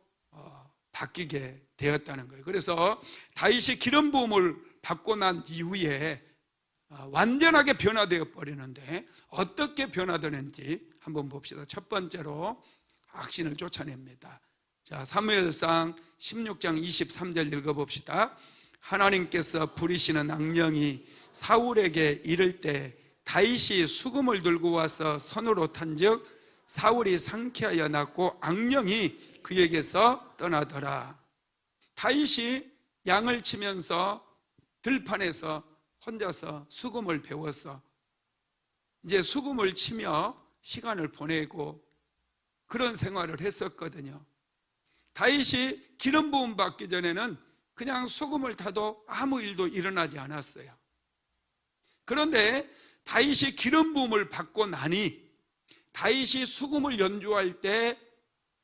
바뀌게 되었다는 거예요. 그래서 다윗이 기름 부음을 받고 난 이후에 완전하게 변화되어 버리는데 어떻게 변화되는지 한번 봅시다. 첫 번째로 악신을 쫓아냅니다. 자, 사무엘상 16장 23절 읽어봅시다. 하나님께서 부리시는 악령이 사울에게 이를 때 다윗이 수금을 들고 와서 손으로 탄즉 사울이 상쾌하여 났고 악령이 그에게서 떠나더라. 다윗이 양을 치면서 들판에서 혼자서 수금을 배웠어. 이제 수금을 치며 시간을 보내고 그런 생활을 했었거든요. 다윗이 기름 부음 받기 전에는 그냥 수금을 타도 아무 일도 일어나지 않았어요. 그런데 다윗이 기름 부음을 받고 나니 다윗이 수금을 연주할 때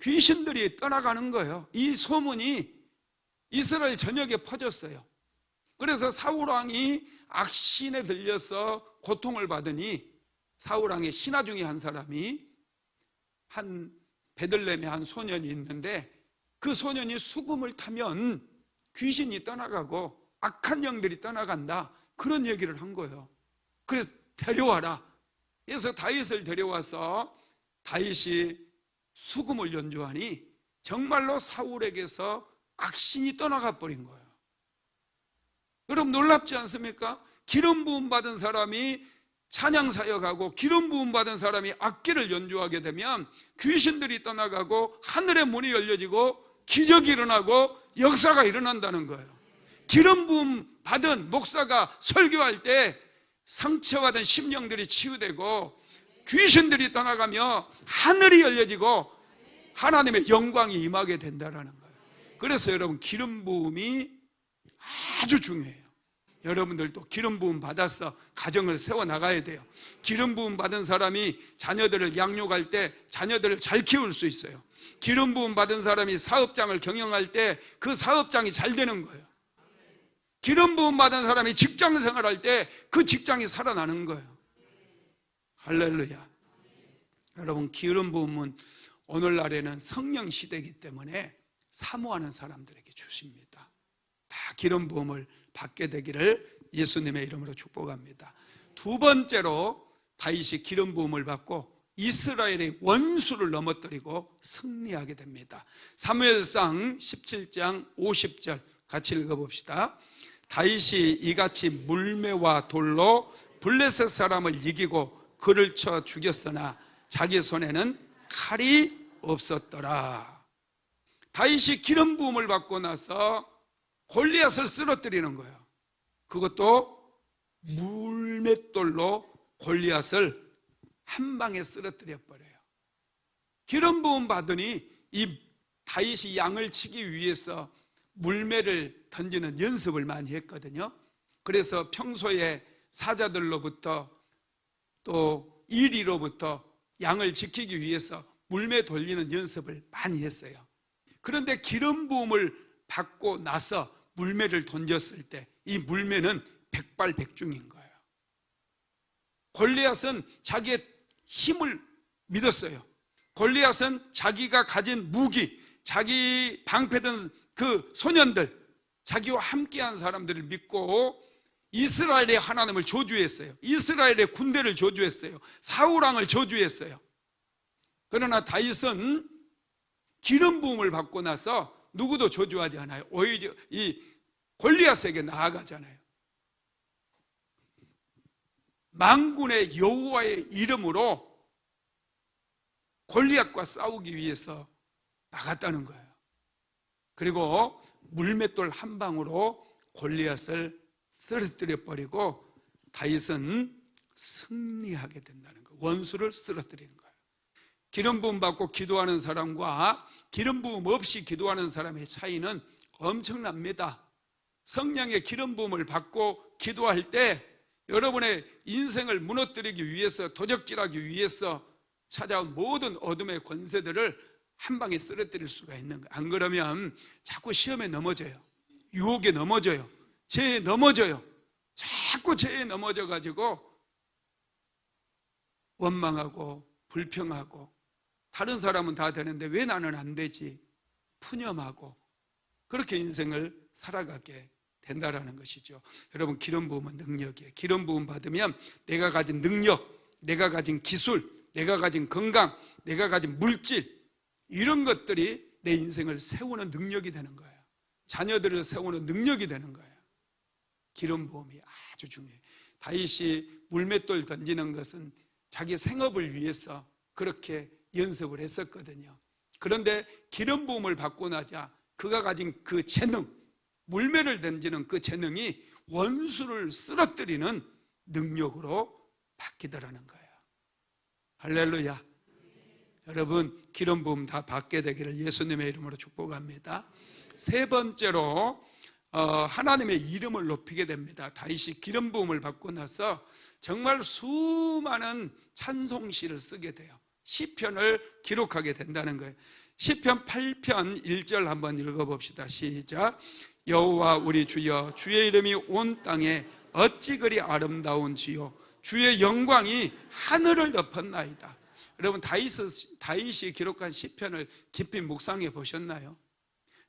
귀신들이 떠나가는 거예요. 이 소문이 이스라엘 전역에 퍼졌어요. 그래서 사울왕이 악신에 들려서 고통을 받으니 사울왕의 신하 중에 한 사람이 한 베들레헴에 한 소년이 있는데 그 소년이 수금을 타면 귀신이 떠나가고 악한 영들이 떠나간다, 그런 얘기를 한 거예요. 그래서 데려와라. 그래서 다윗을 데려와서 다윗이 수금을 연주하니 정말로 사울에게서 악신이 떠나가 버린 거예요. 여러분 놀랍지 않습니까? 기름 부음 받은 사람이 찬양 사역하고 기름 부음 받은 사람이 악기를 연주하게 되면 귀신들이 떠나가고 하늘의 문이 열려지고 기적이 일어나고 역사가 일어난다는 거예요. 기름 부음 받은 목사가 설교할 때 상처받은 심령들이 치유되고 귀신들이 떠나가며 하늘이 열려지고 하나님의 영광이 임하게 된다는 거예요. 그래서 여러분 기름 부음이 아주 중요해요. 여러분들도 기름 부음 받아서 가정을 세워나가야 돼요. 기름 부음 받은 사람이 자녀들을 양육할 때 자녀들을 잘 키울 수 있어요. 기름 부음 받은 사람이 사업장을 경영할 때 그 사업장이 잘 되는 거예요. 기름 부음 받은 사람이 직장 생활할 때 그 직장이 살아나는 거예요. 할렐루야. 여러분 기름 부음은 오늘날에는 성령 시대이기 때문에 사모하는 사람들에게 주십니다. 다 기름 부음을 받게 되기를 예수님의 이름으로 축복합니다. 두 번째로 다윗이 기름 부음을 받고 이스라엘의 원수를 넘어뜨리고 승리하게 됩니다. 사무엘상 17장 50절 같이 읽어봅시다. 다윗이 이같이 물매와 돌로 블레셋 사람을 이기고 그를 쳐 죽였으나 자기 손에는 칼이 없었더라. 다윗이 기름 부음을 받고 나서 골리앗을 쓰러뜨리는 거예요. 그것도 물맷돌로 골리앗을 한 방에 쓰러뜨려 버려요. 기름 부음 받으니 이 다윗이 양을 치기 위해서 물매를 던지는 연습을 많이 했거든요. 그래서 평소에 사자들로부터 또 이리로부터 양을 지키기 위해서 물매 돌리는 연습을 많이 했어요. 그런데 기름 부음을 받고 나서 물매를 던졌을 때 이 물매는 백발백중인 거예요. 골리앗은 자기의 힘을 믿었어요. 골리앗은 자기가 가진 무기, 자기 방패든 그 소년들, 자기와 함께한 사람들을 믿고 이스라엘의 하나님을 저주했어요. 이스라엘의 군대를 저주했어요. 사울왕을 저주했어요. 그러나 다윗은 기름 부음을 받고 나서 누구도 저주하지 않아요. 오히려 이 골리앗에게 나아가잖아요. 만군의 여호와의 이름으로 골리앗과 싸우기 위해서 나갔다는 거예요. 그리고 물맷돌 한 방으로 골리앗을 쓰러뜨려 버리고 다윗은 승리하게 된다는 거예요. 원수를 쓰러뜨리는 거예요. 기름 부음 받고 기도하는 사람과 기름 부음 없이 기도하는 사람의 차이는 엄청납니다. 성령의 기름 부음을 받고 기도할 때 여러분의 인생을 무너뜨리기 위해서, 도적질하기 위해서 찾아온 모든 어둠의 권세들을 한 방에 쓰러뜨릴 수가 있는 거예요. 안 그러면 자꾸 시험에 넘어져요. 유혹에 넘어져요. 죄에 넘어져요. 자꾸 죄에 넘어져 가지고 원망하고 불평하고, 다른 사람은 다 되는데 왜 나는 안 되지? 푸념하고, 그렇게 인생을 살아가게 된다라는 것이죠. 여러분, 기름 부음은 능력이에요. 기름 부음 받으면 내가 가진 능력, 내가 가진 기술, 내가 가진 건강, 내가 가진 물질, 이런 것들이 내 인생을 세우는 능력이 되는 거예요. 자녀들을 세우는 능력이 되는 거예요. 기름 부음이 아주 중요해요. 다윗이 물맷돌 던지는 것은 자기 생업을 위해서 그렇게 연습을 했었거든요. 그런데 기름 부음을 받고 나자 그가 가진 그 재능, 물매를 던지는 그 재능이 원수를 쓰러뜨리는 능력으로 바뀌더라는 거예요. 할렐루야. 여러분, 기름 부음 다 받게 되기를 예수님의 이름으로 축복합니다. 세 번째로 하나님의 이름을 높이게 됩니다. 다윗이 기름 부음을 받고 나서 정말 수많은 찬송시를 쓰게 돼요. 시편을 기록하게 된다는 거예요. 시편 8편 1절 한번 읽어봅시다. 시작. 여호와 우리 주여, 주의 이름이 온 땅에 어찌 그리 아름다운지요, 주의 영광이 하늘을 덮었나이다. 여러분, 다윗이 기록한 시편을 깊이 묵상해 보셨나요?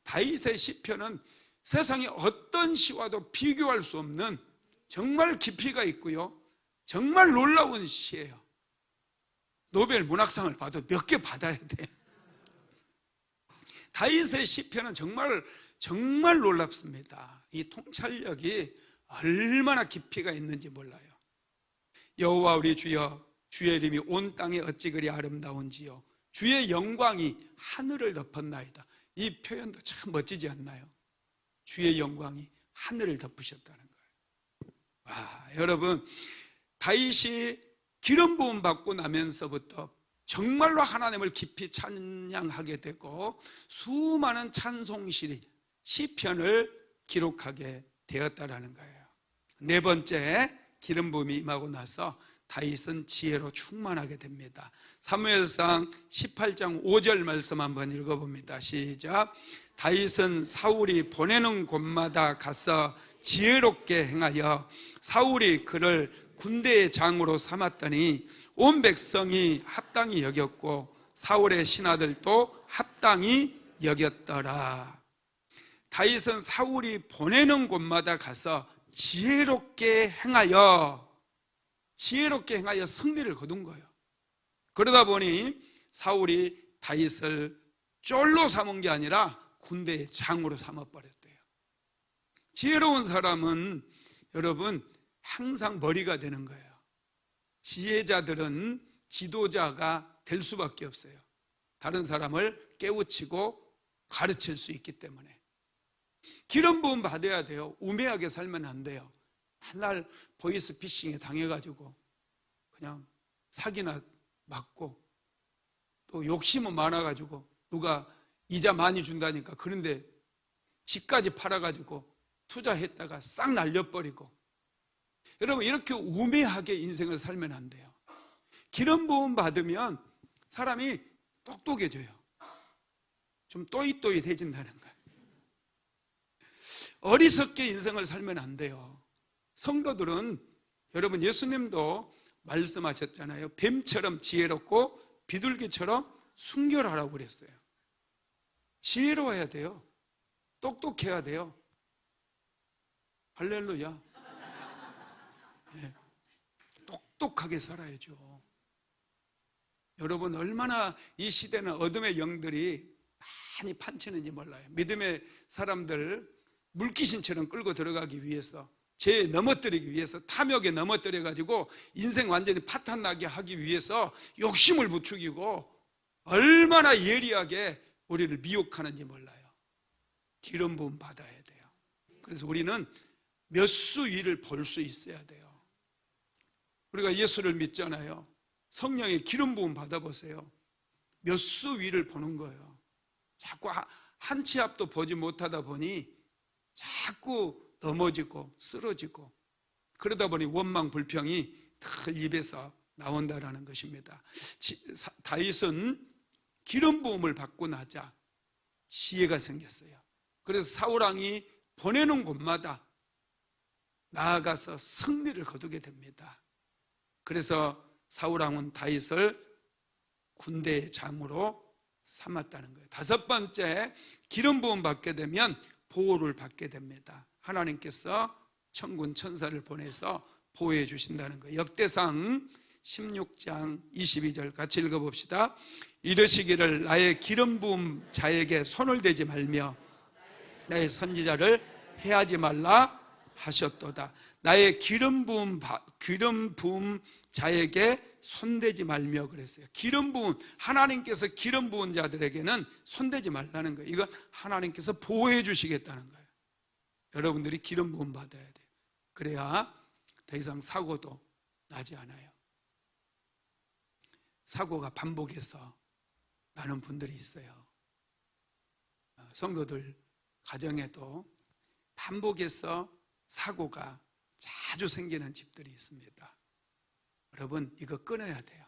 다윗의 시편은 세상의 어떤 시와도 비교할 수 없는 정말 깊이가 있고요, 정말 놀라운 시예요. 노벨 문학상을 봐도 몇 개 받아야 돼요. 다윗의 시편은 정말 놀랍습니다. 이 통찰력이 얼마나 깊이가 있는지 몰라요. 여호와 우리 주여, 주의 이름이 온 땅에 어찌 그리 아름다운지요, 주의 영광이 하늘을 덮었나이다. 이 표현도 참 멋지지 않나요? 주의 영광이 하늘을 덮으셨다는 거예요. 와, 여러분, 다윗이 기름 부음 받고 나면서부터 정말로 하나님을 깊이 찬양하게 되고 수많은 찬송시, 시편을 기록하게 되었다라는 거예요. 네 번째, 기름 부음이 임하고 나서 다윗은 지혜로 충만하게 됩니다. 사무엘상 18장 5절 말씀 한번 읽어봅니다. 시작. 다윗은 사울이 보내는 곳마다 가서 지혜롭게 행하여 사울이 그를 군대의 장으로 삼았더니 온 백성이 합당히 여겼고 사울의 신하들도 합당히 여겼더라. 다윗은 사울이 보내는 곳마다 가서 지혜롭게 행하여 승리를 거둔 거예요. 그러다 보니 사울이 다윗을 쫄로 삼은 게 아니라 군대의 장으로 삼아버렸대요. 지혜로운 사람은 여러분 항상 머리가 되는 거예요. 지혜자들은 지도자가 될 수밖에 없어요. 다른 사람을 깨우치고 가르칠 수 있기 때문에. 기름 부음 받아야 돼요. 우매하게 살면 안 돼요. 맨날 보이스피싱에 당해가지고 그냥 사기나 맞고, 또 욕심은 많아가지고 누가 이자 많이 준다니까 그런데 집까지 팔아가지고 투자했다가 싹 날려버리고. 여러분, 이렇게 우매하게 인생을 살면 안 돼요. 기름 부음 받으면 사람이 똑똑해져요. 좀 또릿또릿해진다는 거예요. 어리석게 인생을 살면 안 돼요. 성도들은, 여러분, 예수님도 말씀하셨잖아요. 뱀처럼 지혜롭고 비둘기처럼 순결하라고 그랬어요. 지혜로워야 돼요. 똑똑해야 돼요. 할렐루야. 네. 똑똑하게 살아야죠. 여러분, 얼마나 이 시대는 어둠의 영들이 많이 판치는지 몰라요. 믿음의 사람들 물귀신처럼 끌고 들어가기 위해서, 죄에 넘어뜨리기 위해서, 탐욕에 넘어뜨려가지고 인생 완전히 파탄나게 하기 위해서 욕심을 부추기고 얼마나 예리하게 우리를 미혹하는지 몰라요. 기름 부음 받아야 돼요. 그래서 우리는 몇 수 위를 볼 수 있어야 돼요. 우리가 예수를 믿잖아요. 성령의 기름 부음 받아보세요. 몇 수 위를 보는 거예요. 자꾸 한 치 앞도 보지 못하다 보니 자꾸 넘어지고 쓰러지고, 그러다 보니 원망 불평이 늘 입에서 나온다라는 것입니다. 다윗은 기름 부음을 받고 나자 지혜가 생겼어요. 그래서 사울왕이 보내는 곳마다 나아가서 승리를 거두게 됩니다. 그래서 사울왕은 다윗을 군대의 장으로 삼았다는 거예요. 다섯 번째, 기름 부음 받게 되면 보호를 받게 됩니다. 하나님께서 천군 천사를 보내서 보호해 주신다는 거예요. 역대상 16장 22절 같이 읽어봅시다. 이르시기를 나의 기름 부음 자에게 손을 대지 말며 나의 선지자를 해하지 말라 하셨도다. 나의 기름 부음 자에게 손대지 말며 그랬어요. 기름 부은, 하나님께서 기름 부은 자들에게는 손대지 말라는 거예요. 이건 하나님께서 보호해 주시겠다는 거예요. 여러분들이 기름 부음 받아야 돼요. 그래야 더 이상 사고도 나지 않아요. 사고가 반복해서 나는 분들이 있어요. 성도들 가정에도 반복해서 사고가 자주 생기는 집들이 있습니다. 여러분, 이거 끊어야 돼요.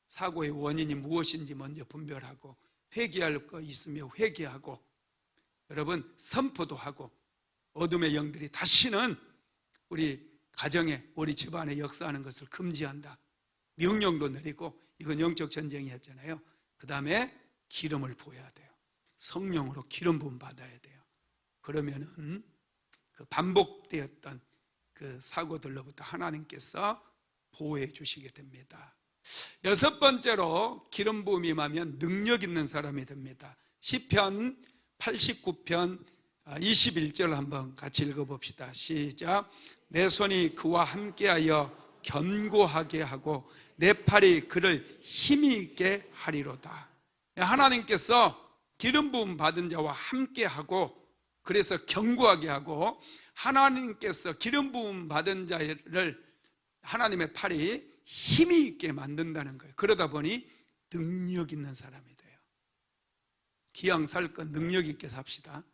사고의 원인이 무엇인지 먼저 분별하고, 회개할 거 있으면 회개하고, 여러분 선포도 하고, 어둠의 영들이 다시는 우리 가정에, 우리 집안에 역사하는 것을 금지한다. 명령도 내리고, 이건 영적 전쟁이었잖아요. 그 다음에 기름을 부어야 돼요. 성령으로 기름 부음 받아야 돼요. 그러면은 그 반복되었던 그 사고들로부터 하나님께서 보호해 주시게 됩니다. 여섯 번째로 기름 부음이 임하면 능력 있는 사람이 됩니다. 시편 89편 21절 한번 같이 읽어봅시다. 시작. 내 손이 그와 함께하여 견고하게 하고 내 팔이 그를 힘이 있게 하리로다. 하나님께서 기름 부음 받은 자와 함께하고, 그래서 견고하게 하고, 하나님께서 기름 부음 받은 자를 하나님의 팔이 힘이 있게 만든다는 거예요. 그러다 보니 능력 있는 사람이 돼요. 기왕 살 건 능력 있게 삽시다.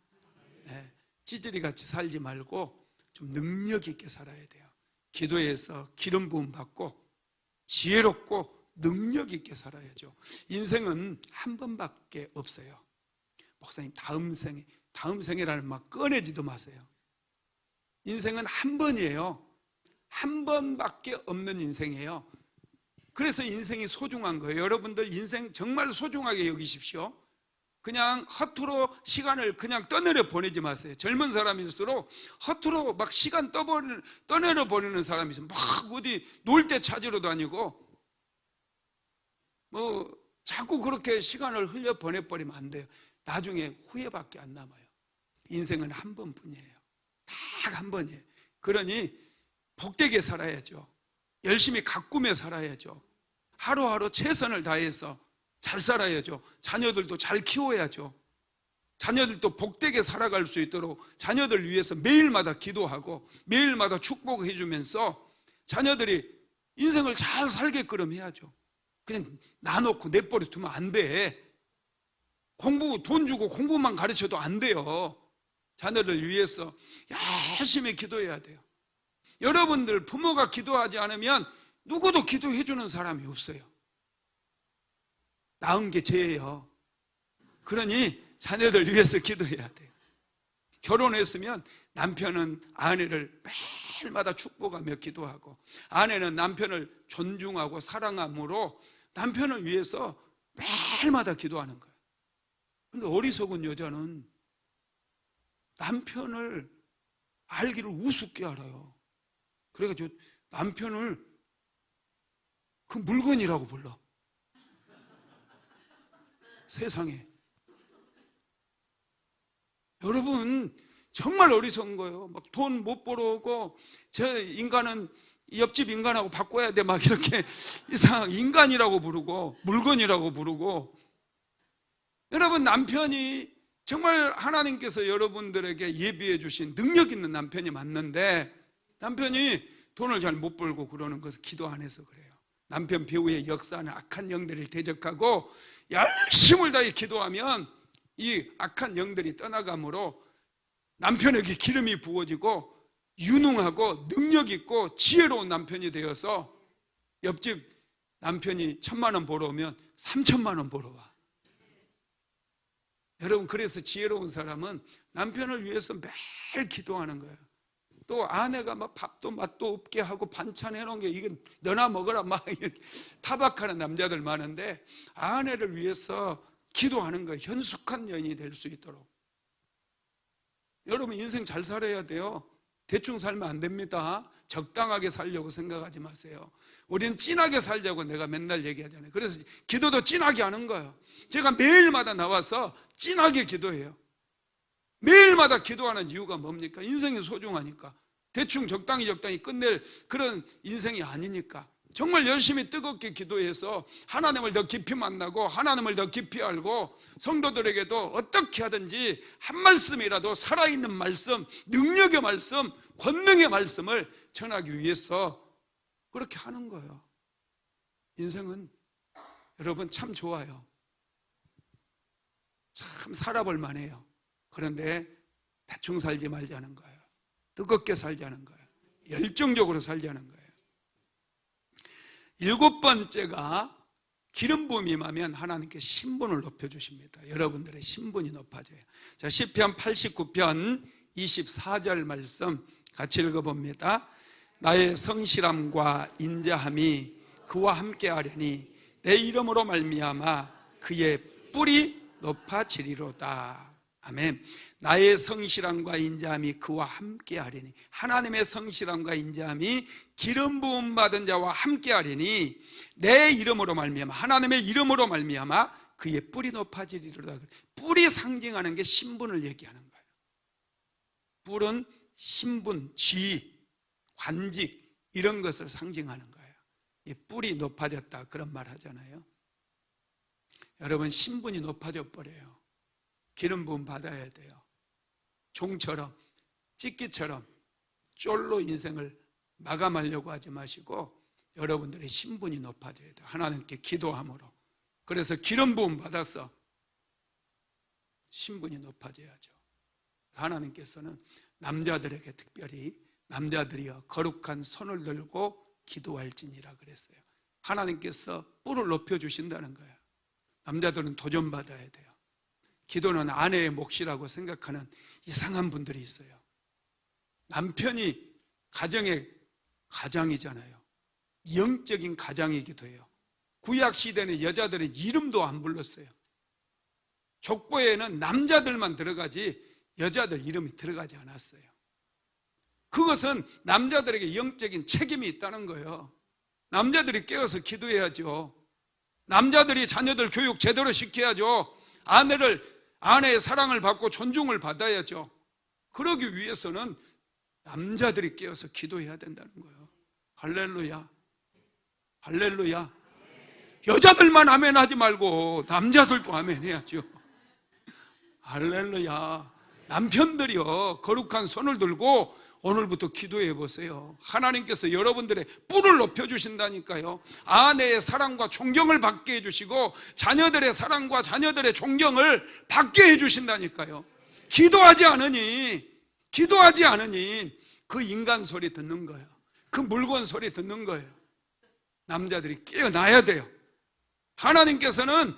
네, 찌질이 같이 살지 말고 좀 능력 있게 살아야 돼요. 기도해서 기름 부음 받고 지혜롭고 능력 있게 살아야죠. 인생은 한 번밖에 없어요. 목사님, 다음 생이라는 말 꺼내지도 마세요. 인생은 한 번이에요. 한 번밖에 없는 인생이에요. 그래서 인생이 소중한 거예요. 여러분들 인생 정말 소중하게 여기십시오. 그냥 허투루 시간을 그냥 떠내려 보내지 마세요. 젊은 사람일수록 허투루 막 시간 떠내려 보내는 사람이 있어요. 막 어디 놀 때 찾으러 다니고 자꾸 그렇게 시간을 흘려 보내버리면 안 돼요. 나중에 후회밖에 안 남아요. 인생은 한 번뿐이에요. 딱 한 번이에요. 그러니 복되게 살아야죠. 열심히 가꾸며 살아야죠. 하루하루 최선을 다해서 잘 살아야죠. 자녀들도 잘 키워야죠. 자녀들도 복되게 살아갈 수 있도록 자녀들 위해서 매일마다 기도하고 매일마다 축복해 주면서 자녀들이 인생을 잘 살게끔 해야죠. 그냥 놔놓고 내버려 두면 안 돼. 돈 주고 공부만 가르쳐도 안 돼요. 자녀들 위해서 열심히 기도해야 돼요. 여러분들 부모가 기도하지 않으면 누구도 기도해 주는 사람이 없어요. 낳은 게 죄예요. 그러니 자녀들 위해서 기도해야 돼요. 결혼했으면 남편은 아내를 매일마다 축복하며 기도하고, 아내는 남편을 존중하고 사랑함으로 남편을 위해서 매일마다 기도하는 거예요. 근데 어리석은 여자는 남편을 알기를 우습게 알아요. 그래가지고 남편을 그 물건이라고 불러. 세상에. 여러분 정말 어리석은 거예요. 막 돈 못 벌어오고, 저 인간은 옆집 인간하고 바꿔야 돼 막 이렇게 이상 인간이라고 부르고 물건이라고 부르고. 여러분, 남편이 정말 하나님께서 여러분들에게 예비해 주신 능력 있는 남편이 맞는데 남편이 돈을 잘 못 벌고 그러는 것은 기도 안 해서 그래요. 남편 배우의 역사는 악한 영들을 대적하고 열심을 다해 기도하면 이 악한 영들이 떠나가므로 남편에게 기름이 부어지고 유능하고 능력 있고 지혜로운 남편이 되어서 옆집 남편이 1,000만 원 벌어오면 3,000만 원 벌어와. 여러분, 그래서 지혜로운 사람은 남편을 위해서 매일 기도하는 거예요. 또 아내가 막 밥도 맛도 없게 하고 반찬 해놓은 게 이건 너나 먹어라 막 타박하는 남자들 많은데 아내를 위해서 기도하는 거예요. 현숙한 여인이 될 수 있도록. 여러분, 인생 잘 살아야 돼요. 대충 살면 안 됩니다. 적당하게 살려고 생각하지 마세요. 우리는 진하게 살자고 내가 맨날 얘기하잖아요. 그래서 기도도 진하게 하는 거예요. 제가 매일마다 나와서 진하게 기도해요. 매일마다 기도하는 이유가 뭡니까? 인생이 소중하니까. 대충 적당히 끝낼 그런 인생이 아니니까. 정말 열심히 뜨겁게 기도해서 하나님을 더 깊이 만나고 하나님을 더 깊이 알고 성도들에게도 어떻게 하든지 한 말씀이라도 살아있는 말씀, 능력의 말씀, 권능의 말씀을 전하기 위해서 그렇게 하는 거예요. 인생은 여러분 참 좋아요. 참 살아볼 만해요. 그런데 대충 살지 말자는 거예요. 뜨겁게 살자는 거예요. 열정적으로 살자는 거예요. 7번째가 기름 부음이 임하면 하나님께 신분을 높여주십니다. 여러분들의 신분이 높아져요. 자, 시편 89편 24절 말씀 같이 읽어봅니다. 나의 성실함과 인자함이 그와 함께하려니 내 이름으로 말미암아 그의 뿔이 높아지리로다. 아멘. 나의 성실함과 인자함이 그와 함께하리니, 하나님의 성실함과 인자함이 기름 부음 받은 자와 함께하리니 내 이름으로 말미암아, 하나님의 이름으로 말미암아 그의 뿔이 높아지리로다. 뿔이 상징하는 게 신분을 얘기하는 거예요. 뿔은 신분, 지위, 관직 이런 것을 상징하는 거예요. 이 뿔이 높아졌다 그런 말 하잖아요. 여러분, 신분이 높아져 버려요. 기름 부음 받아야 돼요. 종처럼, 찢기처럼 쫄로 인생을 마감하려고 하지 마시고 여러분들의 신분이 높아져야 돼요. 하나님께 기도함으로. 그래서 기름 부음 받아서 신분이 높아져야죠. 하나님께서는 남자들에게 특별히 남자들이여 거룩한 손을 들고 기도할지니라 그랬어요. 하나님께서 뿔을 높여주신다는 거예요. 남자들은 도전받아야 돼요. 기도는 아내의 몫이라고 생각하는 이상한 분들이 있어요. 남편이 가정의 가장이잖아요. 영적인 가장이기도 해요. 구약시대는 여자들의 이름도 안 불렀어요. 족보에는 남자들만 들어가지 여자들 이름이 들어가지 않았어요. 그것은 남자들에게 영적인 책임이 있다는 거예요. 남자들이 깨어서 기도해야죠. 남자들이 자녀들 교육 제대로 시켜야죠. 아내의 사랑을 받고 존중을 받아야죠. 그러기 위해서는 남자들이 깨어서 기도해야 된다는 거예요. 할렐루야. 할렐루야. 여자들만 아멘 하지 말고 남자들도 아멘 해야죠. 할렐루야. 남편들이요, 거룩한 손을 들고 오늘부터 기도해 보세요. 하나님께서 여러분들의 뿔을 높여주신다니까요. 아내의 사랑과 존경을 받게 해주시고 자녀들의 사랑과 자녀들의 존경을 받게 해주신다니까요. 기도하지 않으니 그 인간 소리 듣는 거예요. 그 물건 소리 듣는 거예요. 남자들이 깨어나야 돼요. 하나님께서는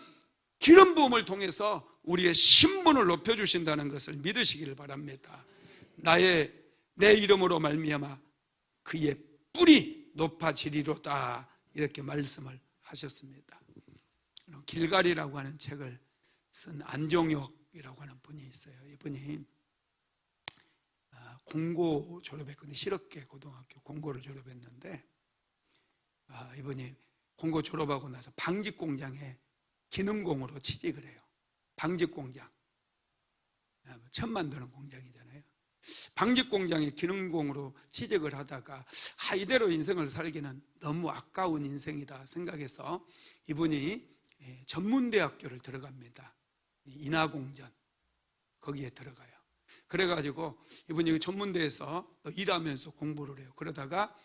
기름 부음을 통해서 우리의 신분을 높여주신다는 것을 믿으시기를 바랍니다. 내 이름으로 말미암아 그의 뿔이 높아지리로다, 이렇게 말씀을 하셨습니다. 길갈이라고 하는 책을 쓴 안종혁이라고 하는 분이 있어요. 이분이 공고 졸업했거든요. 실업계 고등학교 공고를 졸업했는데 이분이 공고 졸업하고 나서 방직공장에 기능공으로 취직을 해요. 방직공장, 천 만드는 공장이잖아요. 방직공장의 기능공으로 취직을 하다가 이대로 인생을 살기는 너무 아까운 인생이다 생각해서 이분이 전문대학교를 들어갑니다. 인하공전 거기에 들어가요. 그래가지고 이분이 전문대에서 일하면서 공부를 해요. 그러다가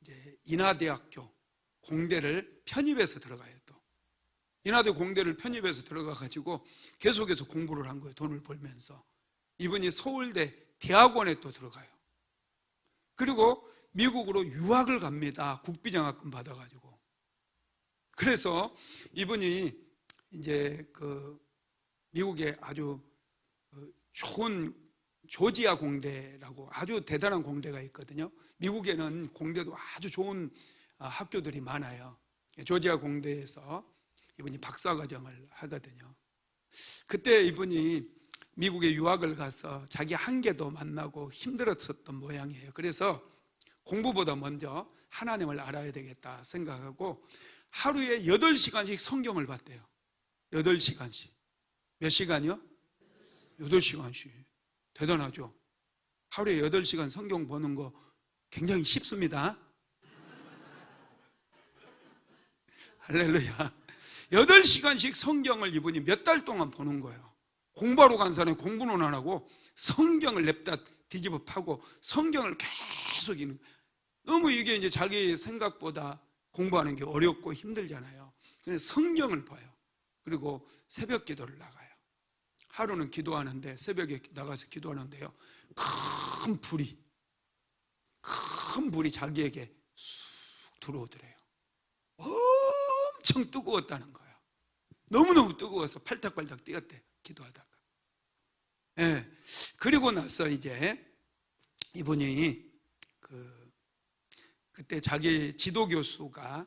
이제 인하대학교 공대를 편입해서 들어가요. 또 인하대 공대를 편입해서 들어가가지고 계속해서 공부를 한 거예요. 돈을 벌면서. 이분이 서울대 대학원에 또 들어가요. 그리고 미국으로 유학을 갑니다. 국비장학금 받아가지고. 그래서 이분이 이제 미국에 아주 좋은 조지아 공대라고 아주 대단한 공대가 있거든요. 미국에는 공대도 아주 좋은 학교들이 많아요. 조지아 공대에서 이분이 박사과정을 하거든요. 그때 이분이 미국에 유학을 가서 자기 한계도 만나고 힘들었었던 모양이에요. 그래서 공부보다 먼저 하나님을 알아야 되겠다 생각하고 하루에 8시간씩 성경을 봤대요. 8시간씩. 몇 시간이요? 8시간씩. 대단하죠? 하루에 8시간 성경 보는 거 굉장히 쉽습니다. 할렐루야. 8시간씩 성경을 이분이 몇 달 동안 보는 거예요. 공부하러 간 사람이 공부는 안 하고 성경을 냅다 뒤집어 파고 성경을 계속 읽는 거예요. 너무 이게 이제 자기 생각보다 공부하는 게 어렵고 힘들잖아요. 그래서 성경을 봐요. 그리고 새벽 기도를 나가요. 하루는 기도하는데 새벽에 나가서 기도하는데요, 큰 불이 자기에게 쑥 들어오더래요. 엄청 뜨거웠다는 거예요. 너무너무 뜨거워서 팔딱팔딱 뛰었대요. 기도하다가. 예. 그리고 나서 이제 이분이 그때 자기 지도교수가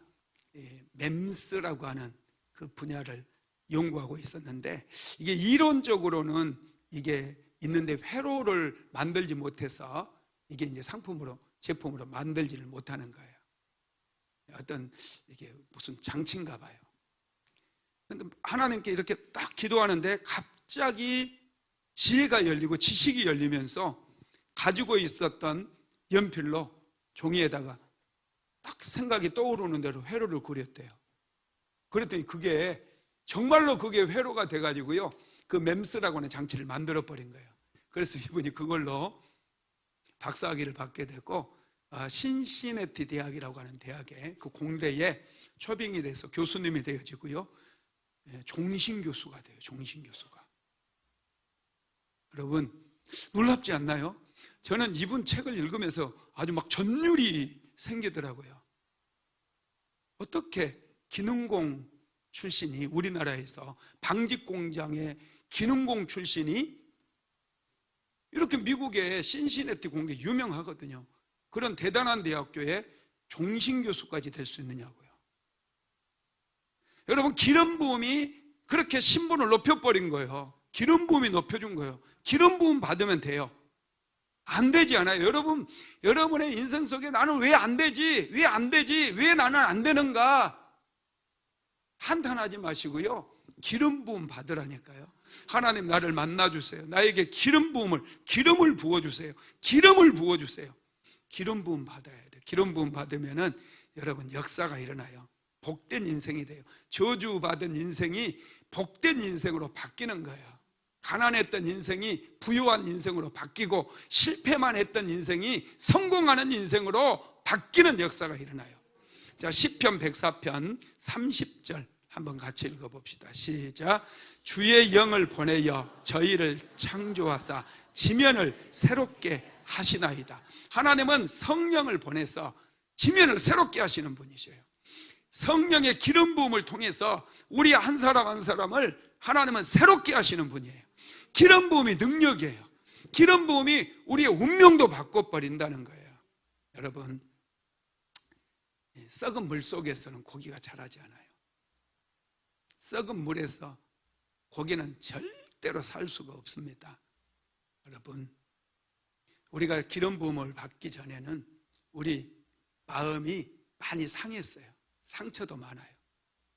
맴스라고 하는 그 분야를 연구하고 있었는데 이게 이론적으로는 이게 있는데 회로를 만들지 못해서 이게 이제 상품으로 제품으로 만들지를 못하는 거예요. 어떤 이게 무슨 장치인가 봐요. 그런데 하나님께 이렇게 딱 기도하는데 갑자기 지혜가 열리고 지식이 열리면서 가지고 있었던 연필로 종이에다가 딱 생각이 떠오르는 대로 회로를 그렸대요. 그랬더니 그게 정말로 그게 회로가 돼가지고요, 그 맴스라고 하는 장치를 만들어 버린 거예요. 그래서 이분이 그걸로 박사학위를 받게 되고 신시내티 대학이라고 하는 대학에 그 공대에 초빙이 돼서 교수님이 되어지고요, 종신교수가 돼요. 종신교수가. 여러분 놀랍지 않나요? 저는 이분 책을 읽으면서 아주 막 전율이 생기더라고요. 어떻게 기능공 출신이 우리나라에서 방직공장의 기능공 출신이 이렇게 미국의 신시내티 공대 유명하거든요. 그런 대단한 대학교에 종신교수까지 될 수 있느냐고요. 여러분 기름 부음이 그렇게 신분을 높여버린 거예요. 기름 부음이 높여준 거예요. 기름 부음 받으면 돼요. 안 되지 않아요. 여러분의 인생 속에 나는 왜 안 되지? 왜 안 되지? 왜 나는 안 되는가? 한탄하지 마시고요, 기름 부음 받으라니까요. 하나님 나를 만나주세요. 나에게 기름을 부어주세요. 기름을 부어주세요. 기름 부음 받아야 돼요. 기름 부음 받으면은 여러분 역사가 일어나요. 복된 인생이 돼요. 저주받은 인생이 복된 인생으로 바뀌는 거예요. 가난했던 인생이 부유한 인생으로 바뀌고 실패만 했던 인생이 성공하는 인생으로 바뀌는 역사가 일어나요. 자, 시편 104편 30절 한번 같이 읽어봅시다. 시작. 주의 영을 보내어 저희를 창조하사 지면을 새롭게 하시나이다. 하나님은 성령을 보내서 지면을 새롭게 하시는 분이셔요. 성령의 기름 부음을 통해서 우리 한 사람 한 사람을 하나님은 새롭게 하시는 분이에요. 기름 부음이 능력이에요. 기름 부음이 우리의 운명도 바꿔버린다는 거예요. 여러분, 썩은 물 속에서는 고기가 자라지 않아요. 썩은 물에서 고기는 절대로 살 수가 없습니다. 여러분, 우리가 기름 부음을 받기 전에는 우리 마음이 많이 상했어요. 상처도 많아요.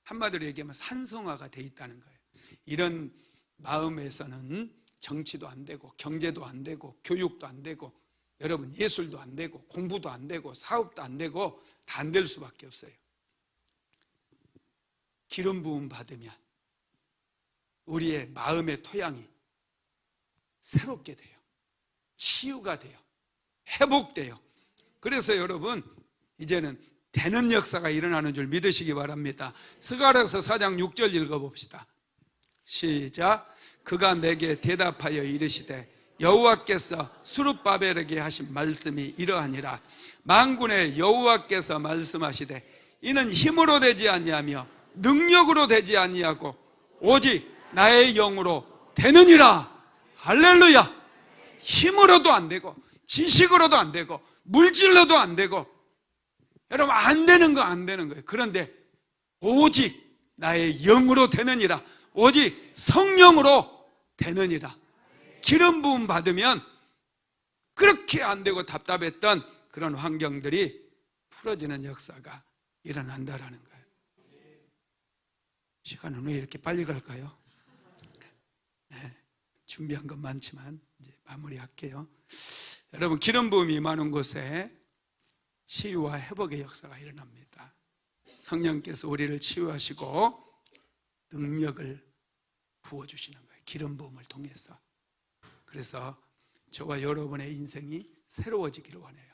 한마디로 얘기하면 산성화가 돼 있다는 거예요. 이런 마음에서는 정치도 안 되고 경제도 안 되고 교육도 안 되고 여러분 예술도 안 되고 공부도 안 되고 사업도 안 되고 다 안 될 수밖에 없어요. 기름 부음 받으면 우리의 마음의 토양이 새롭게 돼요. 치유가 돼요. 회복돼요. 그래서 여러분 이제는 되는 역사가 일어나는 줄 믿으시기 바랍니다. 스가랴서 4장 6절 읽어봅시다. 시작. 그가 내게 대답하여 이르시되 여호와께서 스룹바벨에게 하신 말씀이 이러하니라. 만군의 여호와께서 말씀하시되 이는 힘으로 되지 아니하며 능력으로 되지 아니하고 오직 나의 영으로 되느니라. 할렐루야. 힘으로도 안 되고 지식으로도 안 되고 물질로도 안 되고 여러분 안 되는 거 안 되는 거예요. 그런데 오직 나의 영으로 되느니라. 오직 성령으로 되느니라. 기름 부음 받으면 그렇게 안 되고 답답했던 그런 환경들이 풀어지는 역사가 일어난다라는 거예요. 시간은 왜 이렇게 빨리 갈까요? 네, 준비한 건 많지만 이제 마무리할게요. 여러분 기름 부음이 임하는 곳에 치유와 회복의 역사가 일어납니다. 성령께서 우리를 치유하시고 능력을 부어주시는 거예요. 기름 부음을 통해서. 그래서 저와 여러분의 인생이 새로워지기를 원해요.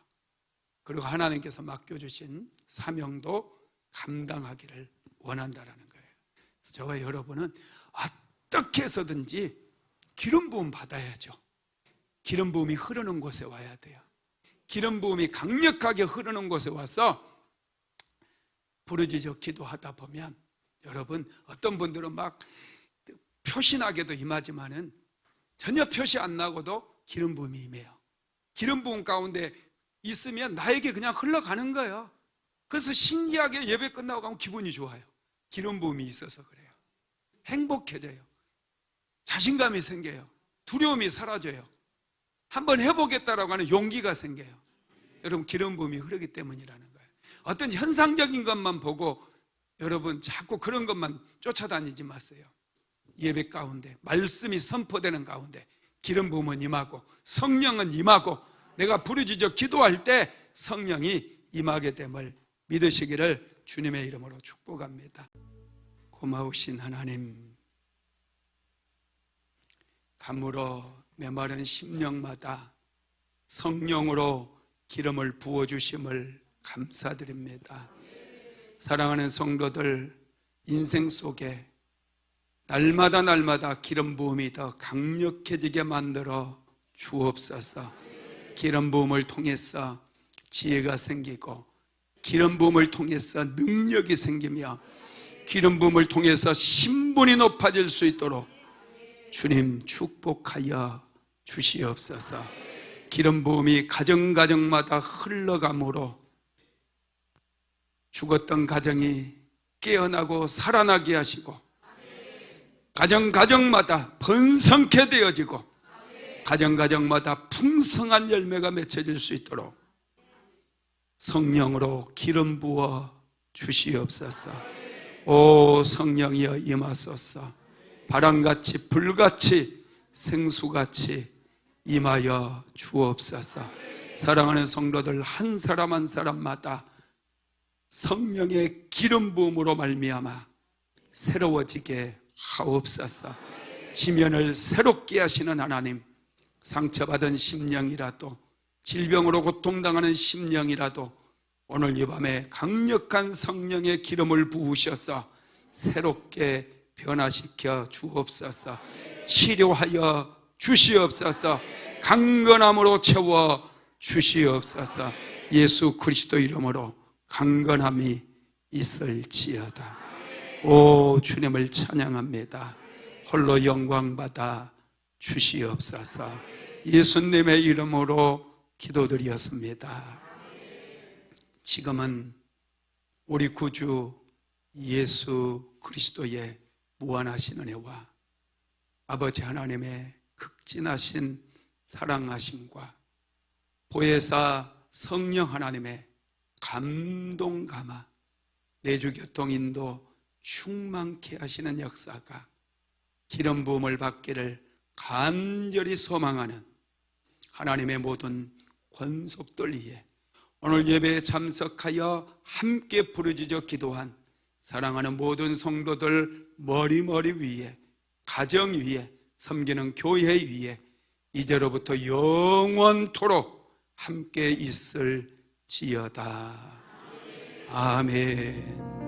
그리고 하나님께서 맡겨주신 사명도 감당하기를 원한다라는 거예요. 그래서 저와 여러분은 어떻게 해서든지 기름 부음 받아야죠. 기름 부음이 흐르는 곳에 와야 돼요. 기름 부음이 강력하게 흐르는 곳에 와서 부르짖어 기도하다 보면 여러분 어떤 분들은 막 표시나게도 임하지만은 전혀 표시 안 나고도 기름 부음이 임해요. 기름 부음 가운데 있으면 나에게 그냥 흘러가는 거예요. 그래서 신기하게 예배 끝나고 가면 기분이 좋아요. 기름 부음이 있어서 그래요. 행복해져요. 자신감이 생겨요. 두려움이 사라져요. 한번 해보겠다라고 하는 용기가 생겨요. 여러분 기름 부음이 흐르기 때문이라는 거예요. 어떤 현상적인 것만 보고 여러분 자꾸 그런 것만 쫓아다니지 마세요. 예배 가운데 말씀이 선포되는 가운데 기름 부음은 임하고 성령은 임하고 내가 부르짖어 기도할 때 성령이 임하게 됨을 믿으시기를 주님의 이름으로 축복합니다. 고마우신 하나님, 가물어 메마른 심령마다 성령으로 기름을 부어주심을 감사드립니다. 사랑하는 성도들 인생 속에 날마다 기름 부음이 더 강력해지게 만들어 주옵소서. 기름 부음을 통해서 지혜가 생기고 기름 부음을 통해서 능력이 생기며 기름 부음을 통해서 신분이 높아질 수 있도록 주님 축복하여 주시옵소서. 기름 부음이 가정마다 흘러감으로 죽었던 가정이 깨어나고 살아나게 하시고 가정마다 번성케 되어지고 가정마다 풍성한 열매가 맺혀질 수 있도록 성령으로 기름 부어 주시옵소서. 오 성령이여 임하소서. 바람같이 불같이 생수같이 임하여 주옵소서. 사랑하는 성도들 한 사람 한 사람마다 성령의 기름 부음으로 말미암아 새로워지게 하옵소서. 지면을 새롭게 하시는 하나님, 상처받은 심령이라도 질병으로 고통당하는 심령이라도 오늘 이 밤에 강력한 성령의 기름을 부으셔서 새롭게 변화시켜 주옵소서. 치료하여 주시옵소서. 강건함으로 채워 주시옵소서. 예수 그리스도 이름으로 강건함이 있을지어다. 오 주님을 찬양합니다. 홀로 영광받아 주시옵소서. 예수님의 이름으로 기도드렸습니다. 지금은 우리 구주 예수 그리스도의 무한하신 은혜와 아버지 하나님의 극진하신 사랑하심과 보혜사 성령 하나님의 감동 감화 내주 교통 인도 충만케 하시는 역사가 기름 부음을 받기를 간절히 소망하는 하나님의 모든 권속들 위에 오늘 예배에 참석하여 함께 부르짖어 기도한 사랑하는 모든 성도들 머리머리 위에, 가정 위에, 섬기는 교회 위에 이제로부터 영원토록 함께 있을지어다. 아멘.